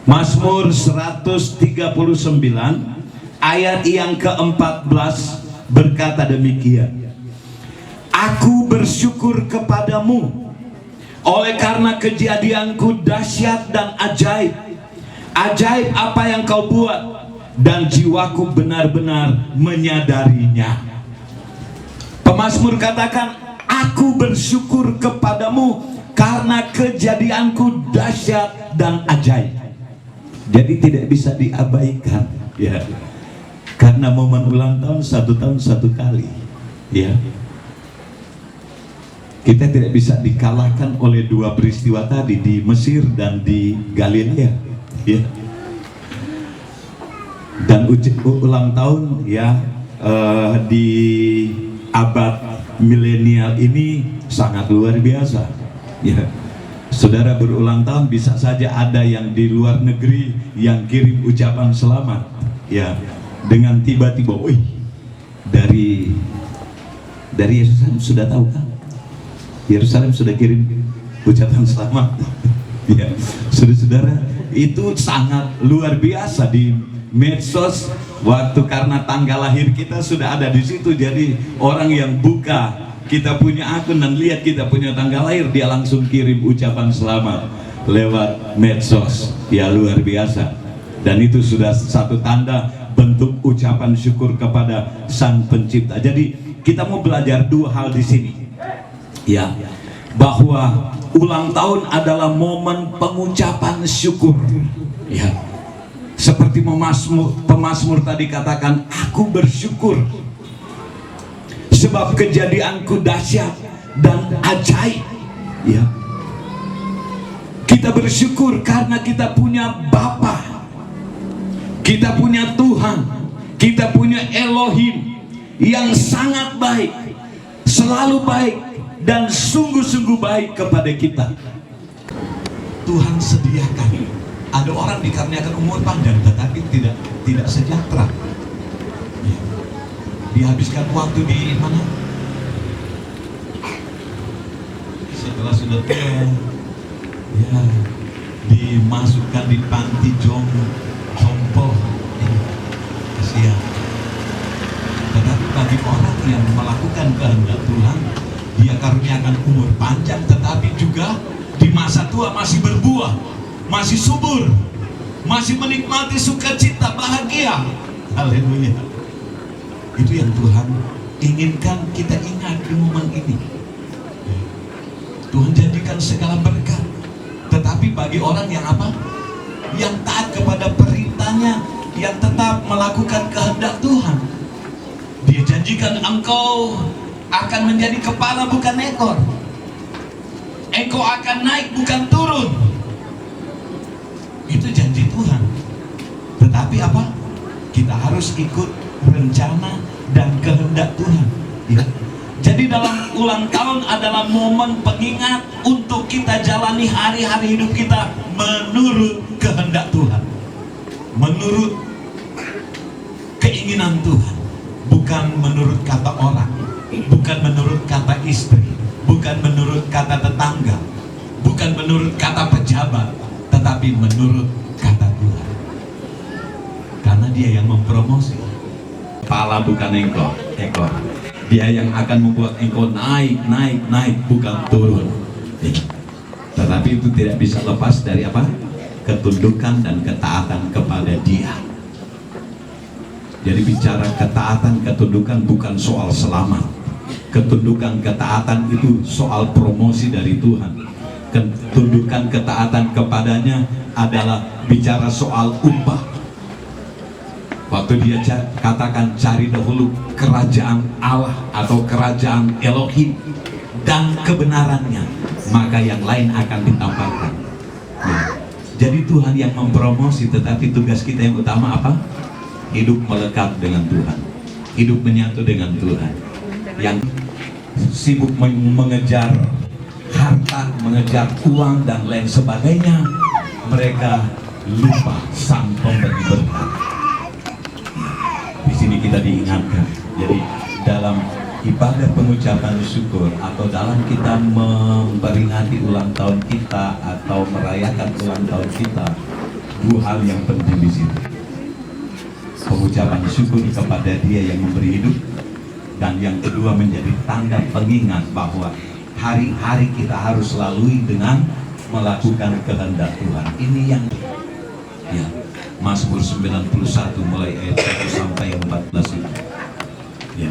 Mazmur 139 ayat yang ke-14 berkata demikian, "Aku bersyukur kepadamu oleh karena kejadianku dahsyat dan ajaib. Ajaib apa yang kau buat, dan jiwaku benar-benar menyadarinya." Pemazmur katakan, "Aku bersyukur kepadamu karena kejadianku dahsyat dan ajaib." Jadi tidak bisa diabaikan, ya. Karena momen ulang tahun 1 tahun 1 kali, ya. Kita tidak bisa dikalahkan oleh 2 peristiwa tadi di Mesir dan di Galilea, ya. Dan ulang tahun ya di abad milenial ini sangat luar biasa ya. Saudara berulang tahun, bisa saja ada yang di luar negeri yang kirim ucapan selamat ya, dengan tiba-tiba wih, dari Yerusalem sudah tahu kan, Yerusalem sudah kirim ucapan selamat ya. Saudara, itu sangat luar biasa di medsos. Waktu karena tanggal lahir kita sudah ada di situ, jadi orang yang buka kita punya akun dan lihat kita punya tanggal lahir, dia langsung kirim ucapan selamat lewat medsos ya, luar biasa. Dan itu sudah satu tanda bentuk ucapan syukur kepada Sang Pencipta. Jadi kita mau belajar dua hal di sini ya, bahwa ulang tahun adalah momen pengucapan syukur ya. Seperti pemazmur tadi katakan, aku bersyukur sebab kejadianku dahsyat dan ajaib ya. Kita bersyukur karena kita punya Bapa, kita punya Tuhan, kita punya Elohim yang sangat baik, selalu baik dan sungguh-sungguh baik kepada kita. Tuhan sediakan. Ada orang dikaruniakan umur panjang tetapi tidak sejahtera. Ya. Dihabiskan waktu di mana? Setelah sudah tua, ya, dimasukkan di panti jompo. Kasihan. Tetapi bagi orang yang melakukan kehendak Tuhan, dia karuniakan umur panjang, tetapi juga di masa tua masih berbuah, masih subur, masih menikmati sukacita, bahagia. Haleluya. Itu yang Tuhan inginkan kita ingat di momen ini. Tuhan jadikan segala berkat. Tetapi bagi orang yang apa? Yang taat kepada perintahnya, yang tetap melakukan kehendak Tuhan, Dia janjikan engkau akan menjadi kepala bukan ekor. Engkau akan naik bukan turun. Itu janji Tuhan. Tetapi apa? Kita harus ikut rencana dan kehendak Tuhan ya. Jadi dalam ulang tahun adalah momen pengingat untuk kita jalani hari-hari hidup kita menurut kehendak Tuhan, menurut keinginan Tuhan, bukan menurut kata orang, bukan menurut kata istri, bukan menurut kata tetangga, bukan menurut kata pejabat, tetapi menurut kata Tuhan. Karena Dia yang mempromosi. Kepala bukan ekor. Dia yang akan membuat engkau naik, bukan turun. Tetapi itu tidak bisa lepas dari apa? Ketundukan dan ketaatan kepada Dia. Jadi bicara ketaatan, ketundukan bukan soal selamat. Ketundukan, ketaatan itu soal promosi dari Tuhan. Ketundukan, ketaatan kepadanya adalah bicara soal upah. Waktu Dia katakan cari dahulu kerajaan Allah atau kerajaan Elohim dan kebenarannya, maka yang lain akan ditambahkan ya. Jadi Tuhan yang mempromosi, tetapi tugas kita yang utama apa? Hidup melekat dengan Tuhan, hidup menyatu dengan Tuhan. Yang sibuk mengejar harta, mengejar uang dan lain sebagainya, mereka lupa Sang Pemberi berkat. Di sini kita diingatkan. Jadi dalam ibadah pengucapan syukur atau dalam kita memperingati ulang tahun kita atau merayakan ulang tahun kita, dua hal yang penting di sini. Pengucapan syukur kepada Dia yang memberi hidup, dan yang kedua menjadi tanda pengingat bahwa hari-hari kita harus lalui dengan melakukan kehendak Tuhan. Ini yang ya, Mazmur 91 mulai ayat 1 sampai 14 itu. Ya,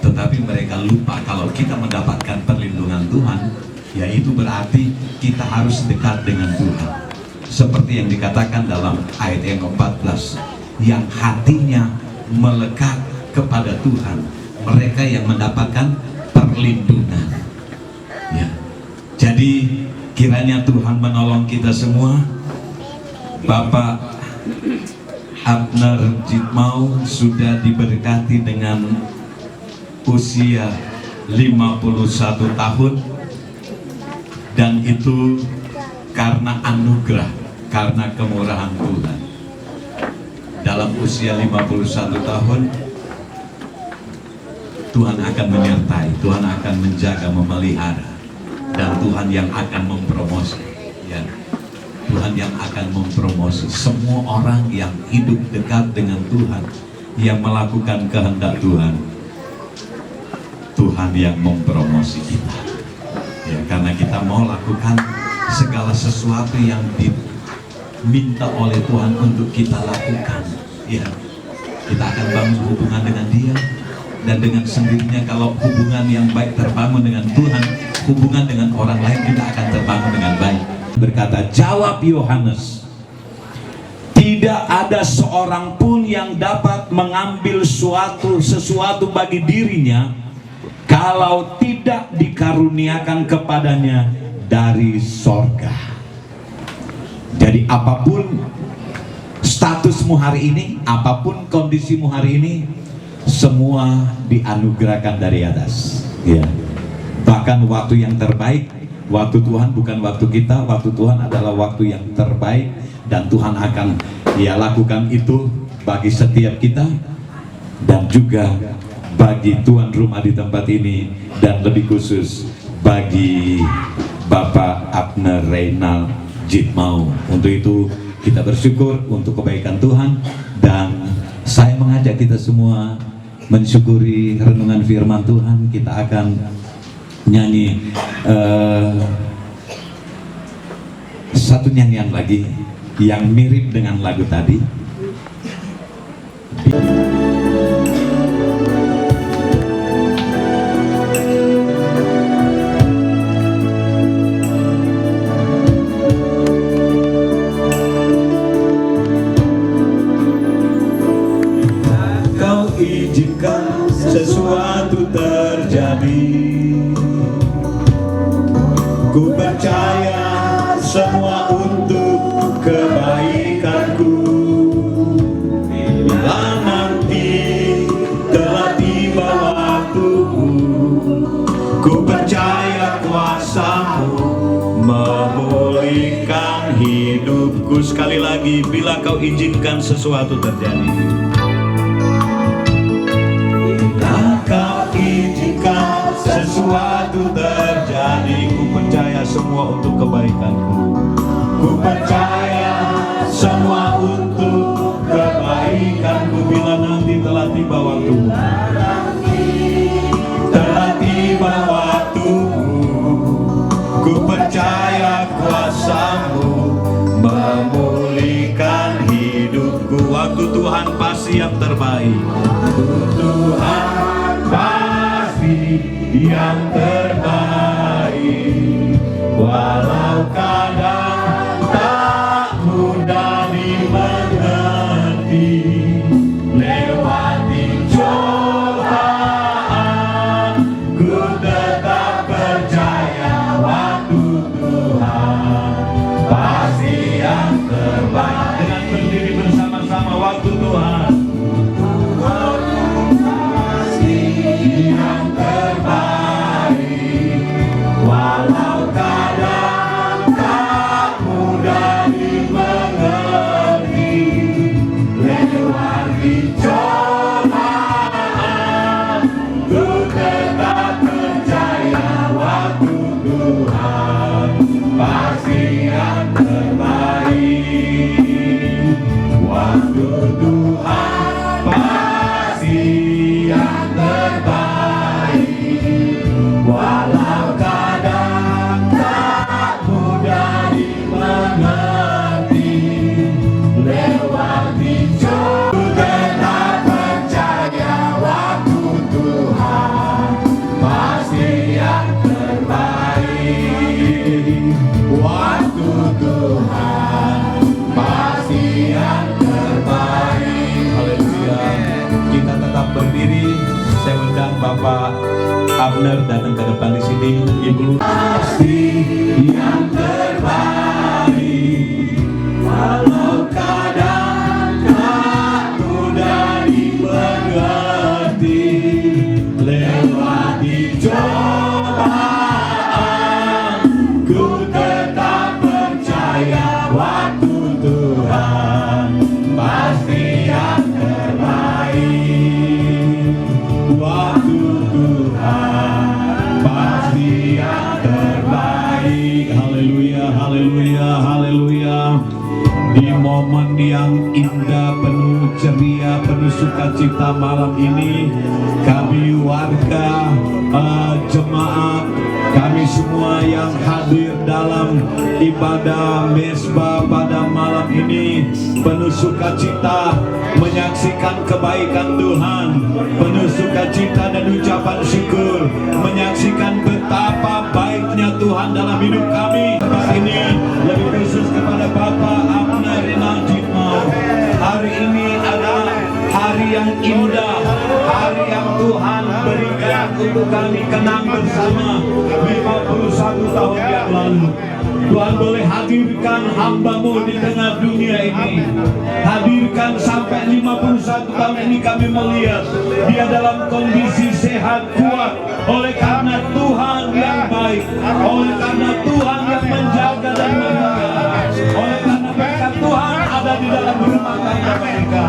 tetapi mereka lupa kalau kita mendapatkan perlindungan Tuhan, yaitu berarti kita harus dekat dengan Tuhan. Seperti yang dikatakan dalam ayat yang 14, yang hatinya melekat kepada Tuhan, mereka yang mendapatkan perlindungan. Ya. Jadi kiranya Tuhan menolong kita semua. Bapak Abner Jitmau sudah diberkati dengan usia 51 tahun, dan itu karena anugerah, karena kemurahan Tuhan. Dalam usia 51 tahun Tuhan akan menyertai, Tuhan akan menjaga, memelihara, dan Tuhan yang akan mempromosi, ya. Tuhan yang akan mempromosi semua orang yang hidup dekat dengan Tuhan, yang melakukan kehendak Tuhan. Tuhan yang mempromosi kita, ya, karena kita mau lakukan segala sesuatu yang diminta oleh Tuhan untuk kita lakukan, ya. Kita akan bangun hubungan dengan Dia, dan dengan sendirinya kalau hubungan yang baik terbangun dengan Tuhan, hubungan dengan orang lain kita akan terbangun dengan baik. Berkata, jawab Yohanes, tidak ada seorang pun yang dapat mengambil sesuatu bagi dirinya kalau tidak dikaruniakan kepadanya dari sorga. Jadi apapun statusmu hari ini, apapun kondisimu hari ini, semua dianugerahkan dari atas, ya. Bahkan waktu yang terbaik, waktu Tuhan bukan waktu kita, waktu Tuhan adalah waktu yang terbaik, dan Tuhan akan lakukan itu bagi setiap kita, dan juga bagi tuan rumah di tempat ini, dan lebih khusus bagi Bapak Abner Reynald Jitmau. Untuk itu kita bersyukur untuk kebaikan Tuhan, dan saya mengajak kita semua mensyukuri renungan firman Tuhan. Kita akan nyanyi satu nyanyian lagi yang mirip dengan lagu tadi. Kau izinkan sesuatu terjadi, ku percaya semua untuk kebaikanku. Bila nanti telah tiba waktumu, ku percaya kuasa-Mu memulihkan hidupku. Sekali lagi, bila Kau izinkan sesuatu terjadi, bila Kau izinkan sesuatu terjadi, ku percaya semua untuk kebaikanku. Ku percaya semua untuk kebaikanku. Bila nanti telah tiba waktumu, telah tiba waktumu, ku percaya kuasa-Mu memulihkan hidupku. Waktu Tuhan pasti yang terbaik. Tuhan pasti yang terbaik, walau kadang tak mudah dimengerti. Lewati cobaan, ku tetap percaya waktu Tuhan pasti yang terbaik. Dengan berdiri bersama-sama, waktu Tuhan yang terbaik, walau kadang tak mudah dimengerti. Lewati cobaan, ku tetap percaya waktu Tuhan pasti yang terbaik. Waktu Tuhan pasti yang terbaik, walau kadang tak mudah dimengerti. Lewati cobaan, tetap percaya waktu Tuhan pasti yang terbaik. Waktu Tuhan pasti yang terbaik. Haleluya. Kita tetap berdiri. Saya undang Bapak Abner datang ke depan di sini. Ibu, pasti yang terbaik, walau kadang haleluya, haleluya. Di momen yang indah, penuh ceria, penuh sukacita malam ini, kami warga jemaat, kami semua yang hadir dalam ibadah mezbah pada malam ini penuh sukacita menyaksikan kebaikan Tuhan, penuh sukacita dan ucapan syukur menyaksikan betapa baiknya Tuhan dalam hidup kami. Ini lebih khusus kepada Bapak Abner Rinaldi Mau. Hari ini adalah hari yang indah, hari yang Tuhan berikan untuk kami kenang bersama 51 tahun yang lalu. Tuhan boleh hadirkan hamba-Mu di tengah dunia ini. Hadirkan sampai 51 tahun ini kami melihat dia dalam kondisi sehat, kuat, oleh karena Tuhan yang baik, oleh karena Tuhan yang menjaga dan memelihara, oleh karena berkat Tuhan ada di dalam rumah tangga mereka.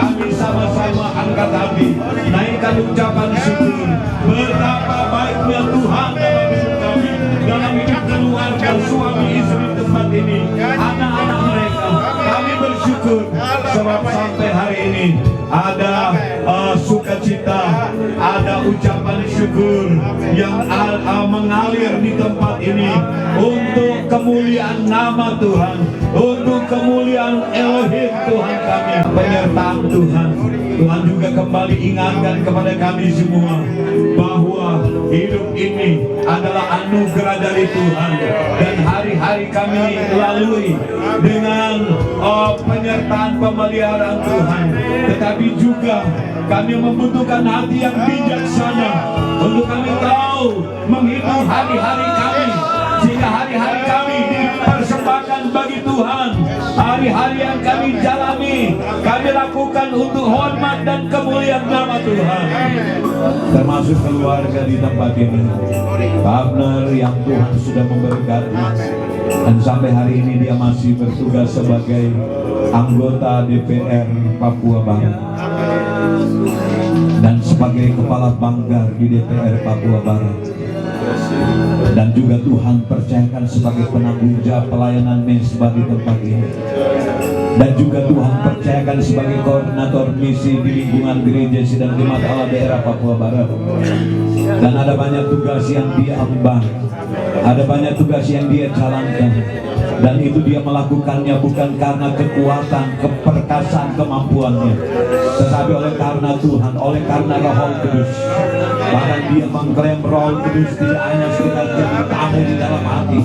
Kami sama-sama angkat hati, naikkan ucapan syukur betapa baiknya Tuhan dalam hidup kami, dalam hidup keluarga, suami istri tempat ini, anak-anak mereka. Kami bersyukur sebab sampai hari ini ada sukacita, ada ucapan syukur yang mengalir di tempat ini untuk kemuliaan nama Tuhan, untuk kemuliaan Elohim Tuhan kami. Penyertaan Tuhan, Tuhan juga kembali ingatkan kepada kami semua bahwa hidup ini adalah anugerah dari Tuhan, dan hari-hari kami lalui dengan penyertaan pemeliharaan Tuhan, tetapi juga kami membutuhkan hati yang bijaksana untuk kami tahu menghitung hari-hari kami, sehingga hari-hari kami dipersembahkan bagi Tuhan. Hari-hari yang kami jalani, kami lakukan untuk hormat dan kemuliaan nama Tuhan. Termasuk keluarga di tempat ini, Abner yang Tuhan sudah memberkati, dan sampai hari ini dia masih bertugas sebagai anggota DPR Papua Barat dan sebagai kepala banggar di DPR Papua Barat, dan juga Tuhan percayakan sebagai penanggung jawab pelayanan mezbah di tempat ini, dan juga Tuhan percayakan sebagai koordinator misi di lingkungan gereja Sidang Jemaat Allah daerah Papua Barat. Dan ada banyak tugas yang dia emban, ada banyak tugas yang dia jalankan, dan itu dia melakukannya bukan karena kekuatan, keperkasaan, kemampuannya, tetapi oleh karena Tuhan, oleh karena Roh Kudus. Bahkan dia mengklaim Roh Kudus tidak hanya sekedar jadi tamu di dalam hati,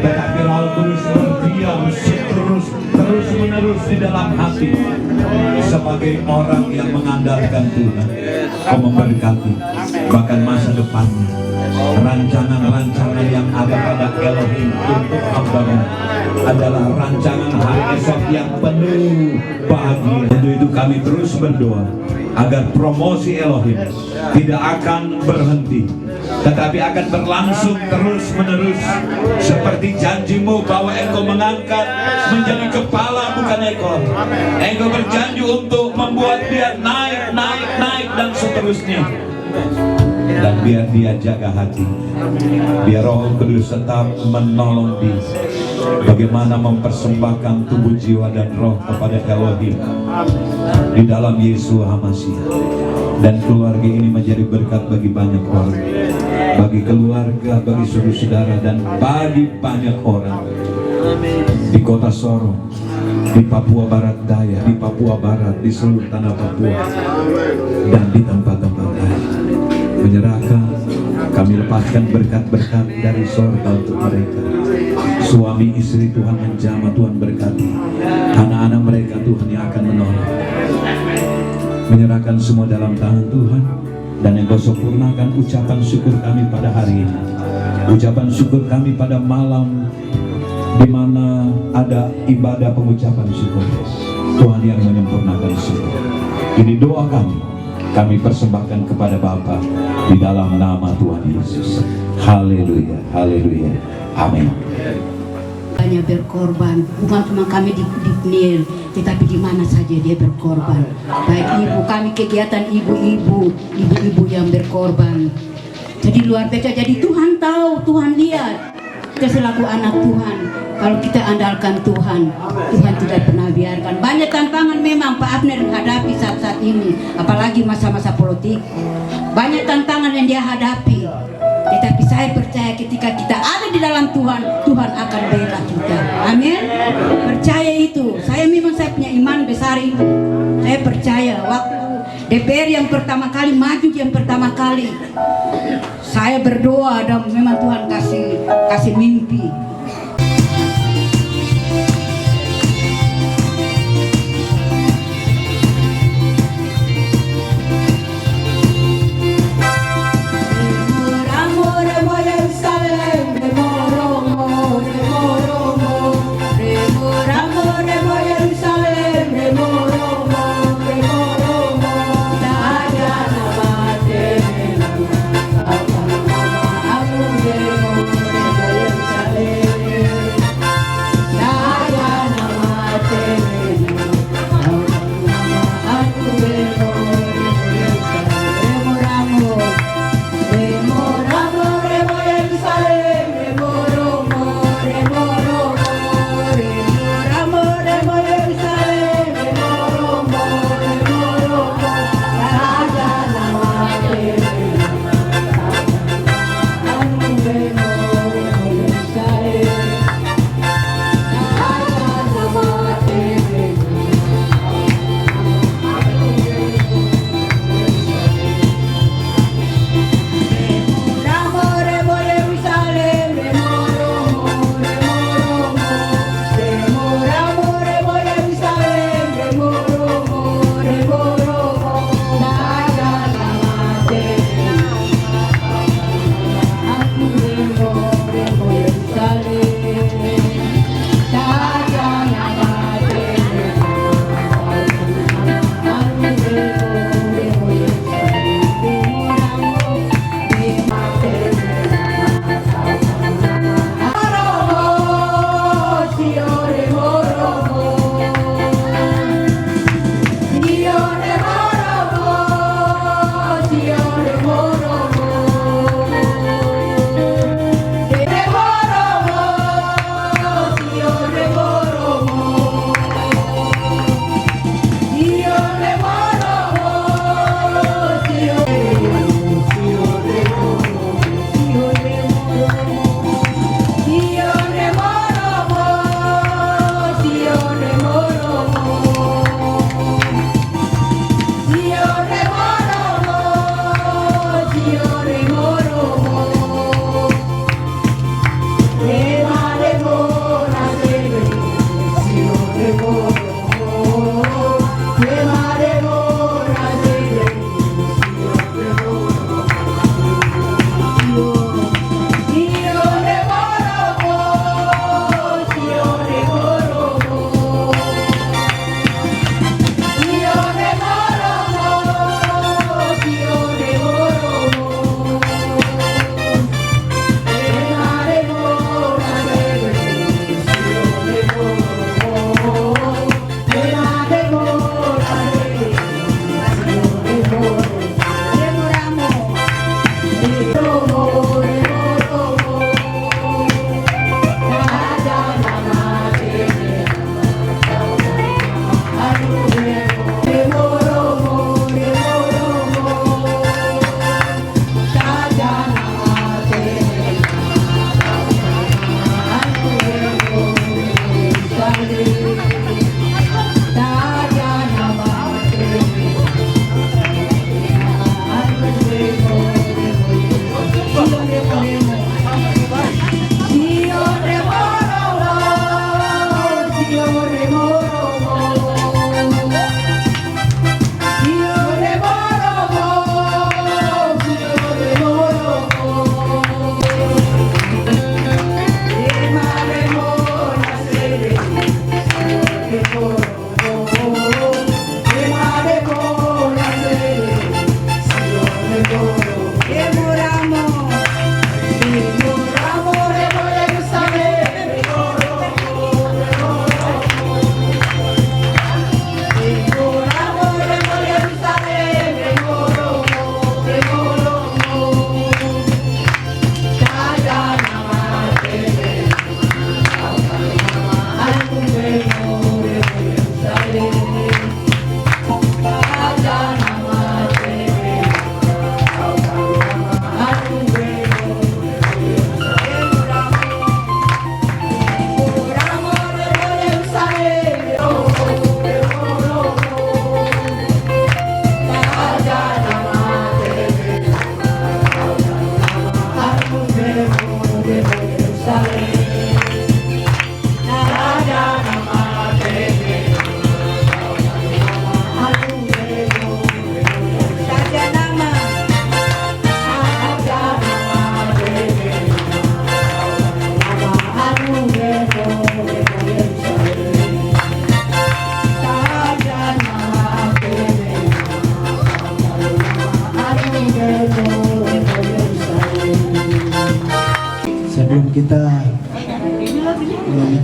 tetapi Roh Kudus berdiam terus menerus di dalam hati sebagai orang yang mengandalkan Tuhan, memberkati bahkan masa depannya, rancangan-rancangan yang ada pada Elohim untuk hamba-Mu adalah rancangan hari esok yang penuh bahagia. Untuk itu kami terus berdoa agar promosi Elohim tidak akan berhenti, tetapi akan berlangsung terus menerus, seperti janji-Mu bahwa Engkau mengangkat menjadi kepala bukan ekor. Engkau berjanji untuk membuat dia naik dan seterusnya. Dan biar dia jaga hati, biar Roh Kudus tetap menolong dia bagaimana mempersembahkan tubuh, jiwa, dan roh kepada Elohim di dalam Yesus HaMashiach. Dan keluarga ini menjadi berkat bagi banyak orang, bagi keluarga, bagi saudara-saudara, dan bagi banyak orang di kota Sorong, di Papua Barat Daya, di Papua Barat, di seluruh tanah Papua, dan di tempat-tempat lain. Menyerahkan, kami lepaskan berkat-berkat dari surga untuk mereka. Suami istri Tuhan menjamah, Tuhan berkati. Anak-anak mereka Tuhan yang akan menolong. Menyerahkan semua dalam tangan Tuhan, dan Engkau sempurnakan ucapan syukur kami pada hari ini. Ucapan syukur kami pada malam di mana ada ibadah pengucapan syukur. Tuhan yang menyempurnakan syukur. Ini doa kami persembahkan kepada Bapa di dalam nama Tuhan Yesus. Haleluya, haleluya, amin. Hanya berkorban, bukan cuma kami di Pniel, tetapi di mana saja dia berkorban. Baik ibu kami, kegiatan ibu-ibu yang berkorban. Jadi luar biasa. Jadi Tuhan tahu, Tuhan lihat. kita selaku anak Tuhan, kalau kita andalkan Tuhan, Tuhan tidak pernah biarkan. Banyak tantangan memang Pak Abner hadapi saat-saat ini, apalagi masa-masa politik. Banyak tantangan yang dia hadapi. Tetapi saya percaya ketika kita ada di dalam Tuhan, Tuhan akan bela kita. Amin. Percaya itu. Saya punya iman besar itu. Saya percaya waktu DPR yang pertama kali maju, yang pertama kali saya berdoa dan memang Tuhan kasih mimpi. Yerusalem.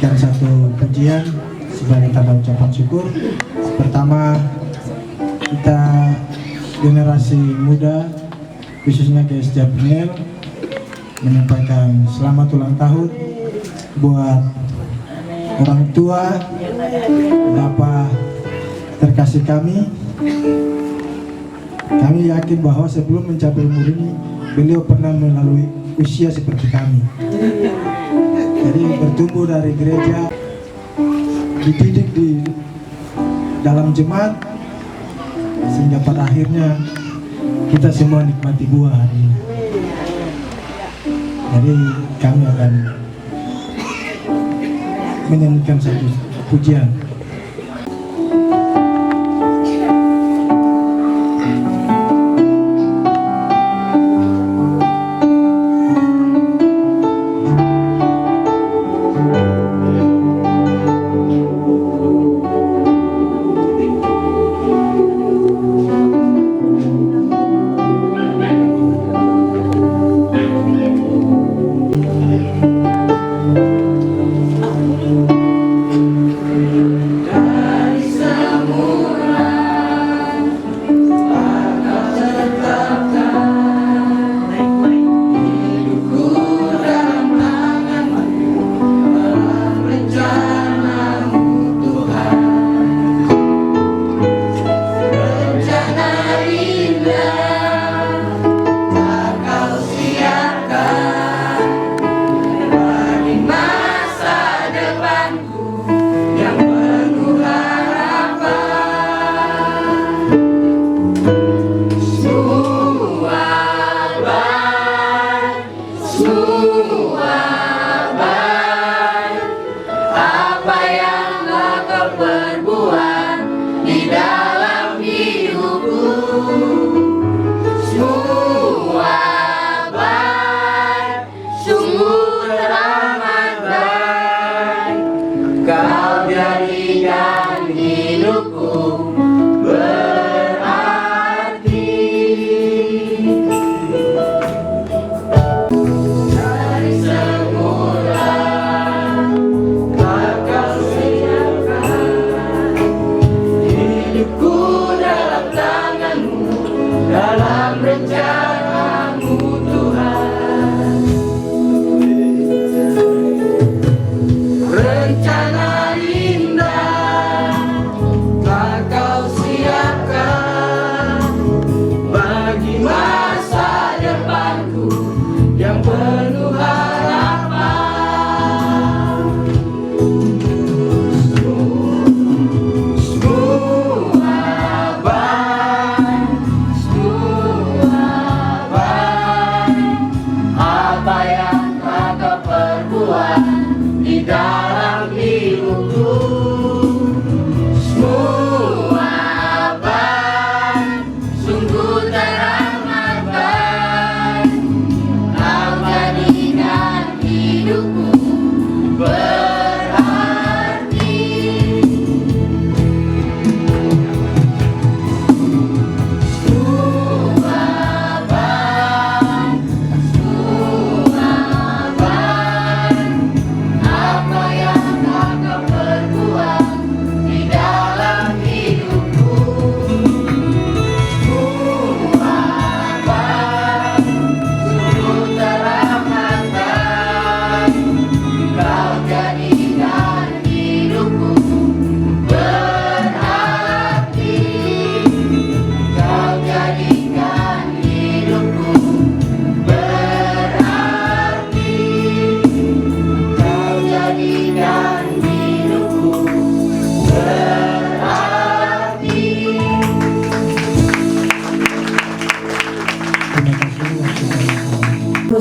menyanyikan satu pujian sebagai tanda ucapan syukur. Pertama, kita generasi muda khususnya GS Jabril menyampaikan selamat ulang tahun buat orang tua Bapak terkasih kami. Kami yakin bahwa sebelum mencapai umur ini beliau pernah melalui usia seperti kami. Jadi bertumbuh dari gereja, dididik di dalam jemaat, sehingga pada akhirnya kita semua nikmati buah hari ini. Jadi kami akan menyanyikan satu pujian.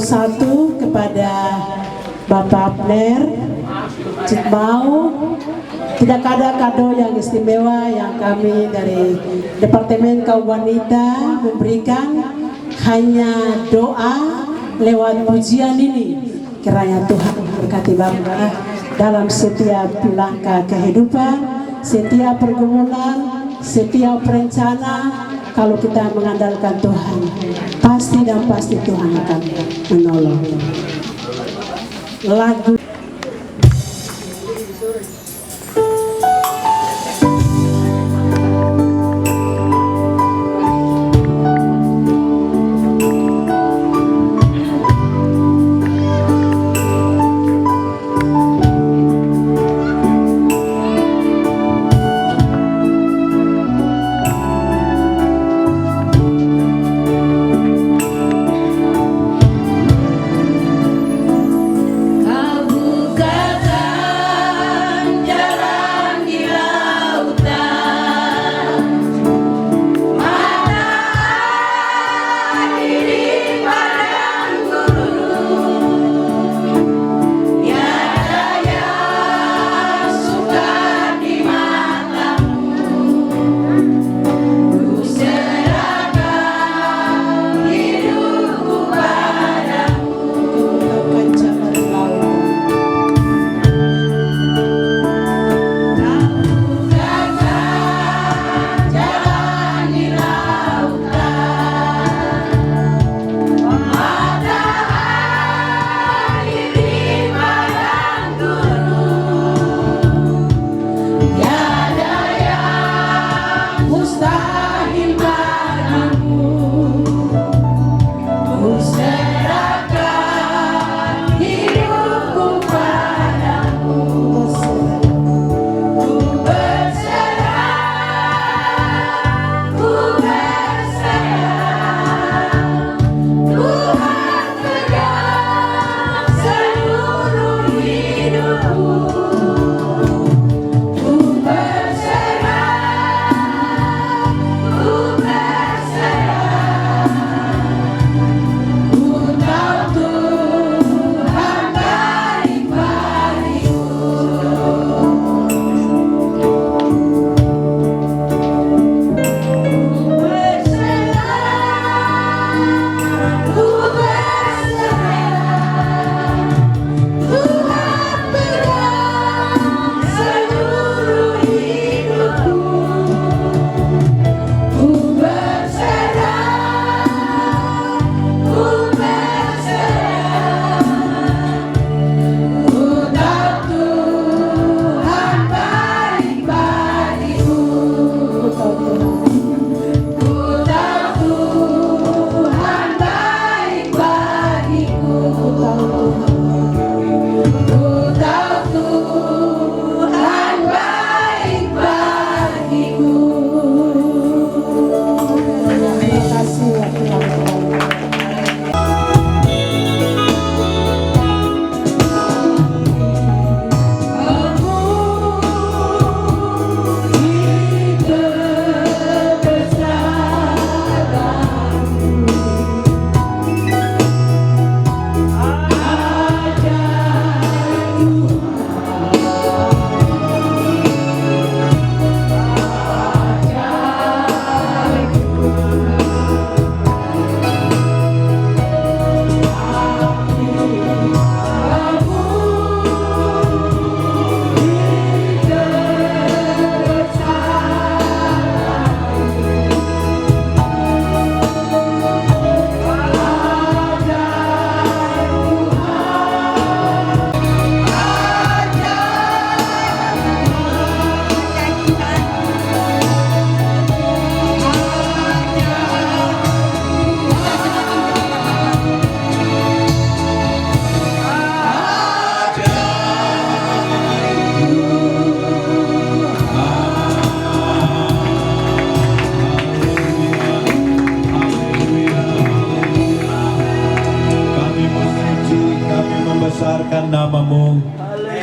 Satu kepada Bapak Blair Cikbau, tidak ada kado yang istimewa yang kami dari Departemen Kaum Wanita memberikan, hanya doa lewat pujian ini. Kiranya Tuhan berkati Bapak dalam setiap langkah kehidupan, setiap pergumulan, setiap rencana. Kalau kita mengandalkan Tuhan, pasti dan pasti Tuhan akan menolong. Lagu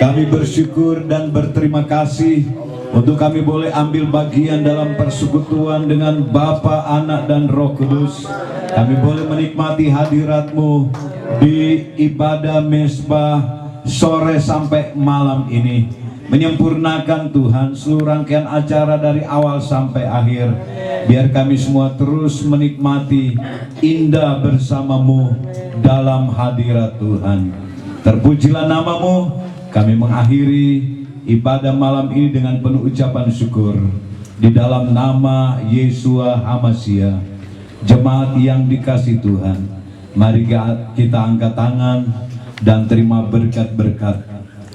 Kami bersyukur dan berterima kasih untuk kami boleh ambil bagian dalam persekutuan dengan Bapa, Anak, dan Roh Kudus. Kami boleh menikmati hadirat-Mu di ibadah mezbah sore sampai malam ini, menyempurnakan Tuhan seluruh rangkaian acara dari awal sampai akhir. Biar kami semua terus menikmati indah bersama-Mu dalam hadirat Tuhan. Terpujilah nama-Mu. Kami mengakhiri ibadah malam ini dengan penuh ucapan syukur di dalam nama Yesua HaMasiah. Jemaat yang dikasihi Tuhan, mari kita angkat tangan dan terima berkat-berkat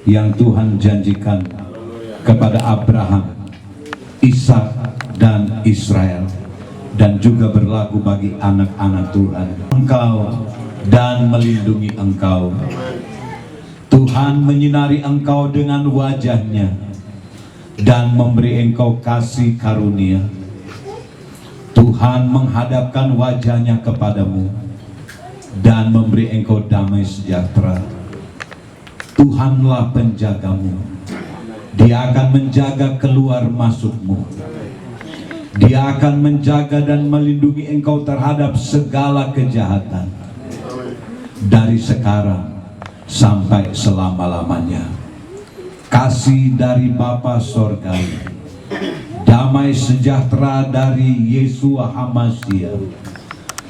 yang Tuhan janjikan kepada Abraham, Ishak, dan Israel, dan juga berlaku bagi anak-anak Tuhan. Engkau dan melindungi engkau. Tuhan menyinari engkau dengan wajah-Nya dan memberi engkau kasih karunia. Tuhan menghadapkan wajah-Nya kepadamu dan memberi engkau damai sejahtera. Tuhanlah penjagamu. Dia akan menjaga keluar masukmu. Dia akan menjaga dan melindungi engkau terhadap segala kejahatan dari sekarang sampai selama-lamanya. Kasih dari Bapa Sorgawi, damai sejahtera dari Yesua HaMasiah,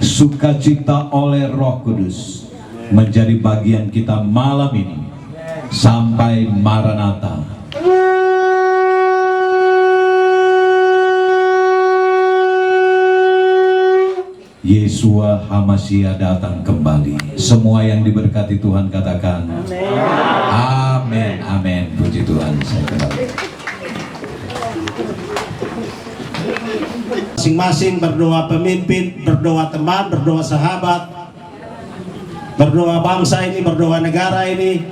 sukacita oleh Roh Kudus menjadi bagian kita malam ini sampai Maranatha. Yesua HaMasiah datang kembali. Semua yang diberkati Tuhan katakan amin. Amin. Puji Tuhan. Saya kembali. Masing-masing berdoa pemimpin, berdoa teman, berdoa sahabat, berdoa bangsa ini, berdoa negara ini,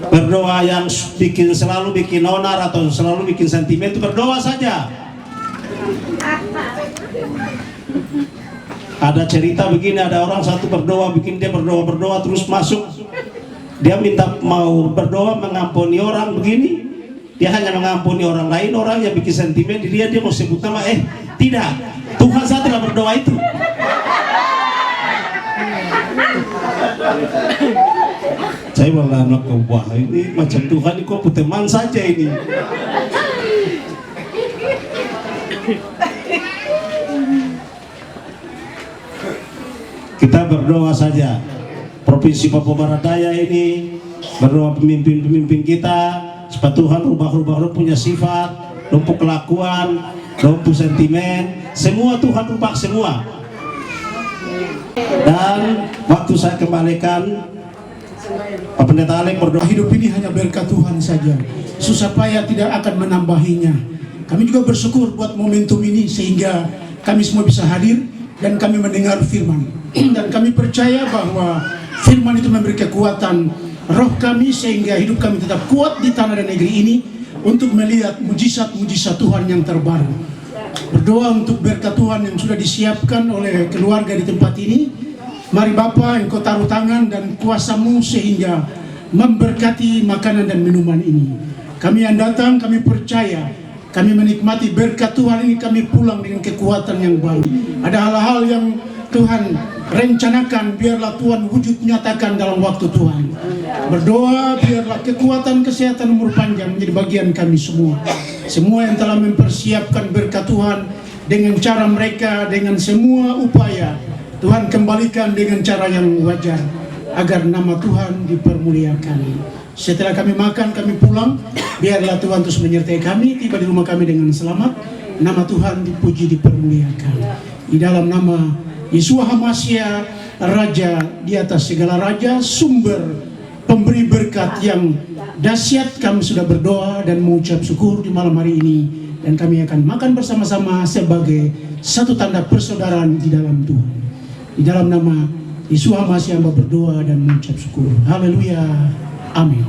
berdoa yang selalu bikin onar atau selalu bikin sentimen, itu berdoa saja. Ada cerita begini, ada orang satu berdoa, bikin dia berdoa terus masuk, dia minta mau berdoa mengampuni orang begini, dia hanya mengampuni orang lain, orang yang bikin sentimen di dia mau sebut nama, tidak, Tuhan saja telah berdoa itu. Saya malah anak wah ini macam Tuhan ini kok teman saja ini. Kita berdoa saja, Provinsi Papua Barat Daya ini, berdoa pemimpin-pemimpin kita, supaya Tuhan rubah-rubah punya sifat, lumpuh kelakuan, lumpuh sentimen, semua Tuhan rubah semua. Dan waktu saya kembalikan, Pak Pendeta Alek berdoa, hidup ini hanya berkat Tuhan saja, susah payah tidak akan menambahinya. Kami juga bersyukur buat momentum ini sehingga kami semua bisa hadir dan kami mendengar firman. Dan kami percaya bahwa firman itu memberi kekuatan roh kami sehingga hidup kami tetap kuat di tanah dan negeri ini untuk melihat mujizat-mujizat Tuhan yang terbaru. Berdoa untuk berkat Tuhan yang sudah disiapkan oleh keluarga di tempat ini. Mari Bapa, Engkau taruh tangan dan kuasa-Mu sehingga memberkati makanan dan minuman ini. Kami yang datang, kami percaya, kami menikmati berkat Tuhan ini, kami pulang dengan kekuatan yang baru. Ada hal-hal yang Tuhan rencanakan, biarlah Tuhan wujud nyatakan dalam waktu Tuhan. Berdoa biarlah kekuatan, kesehatan, umur panjang menjadi bagian kami semua. Semua yang telah mempersiapkan berkat Tuhan dengan cara mereka, dengan semua upaya, Tuhan kembalikan dengan cara yang wajar agar nama Tuhan dipermuliakan. Setelah kami makan, kami pulang, biarlah Tuhan terus menyertai kami, tiba di rumah kami dengan selamat. Nama Tuhan dipuji, dipermuliakan. Di dalam nama Yesua HaMasiah, Raja di atas segala raja, sumber pemberi berkat yang dahsyat, kami sudah berdoa dan mengucap syukur di malam hari ini. Dan kami akan makan bersama-sama sebagai satu tanda persaudaraan di dalam Tuhan. Di dalam nama Yesua HaMasiah, hamba berdoa dan mengucap syukur. Haleluya. Amin.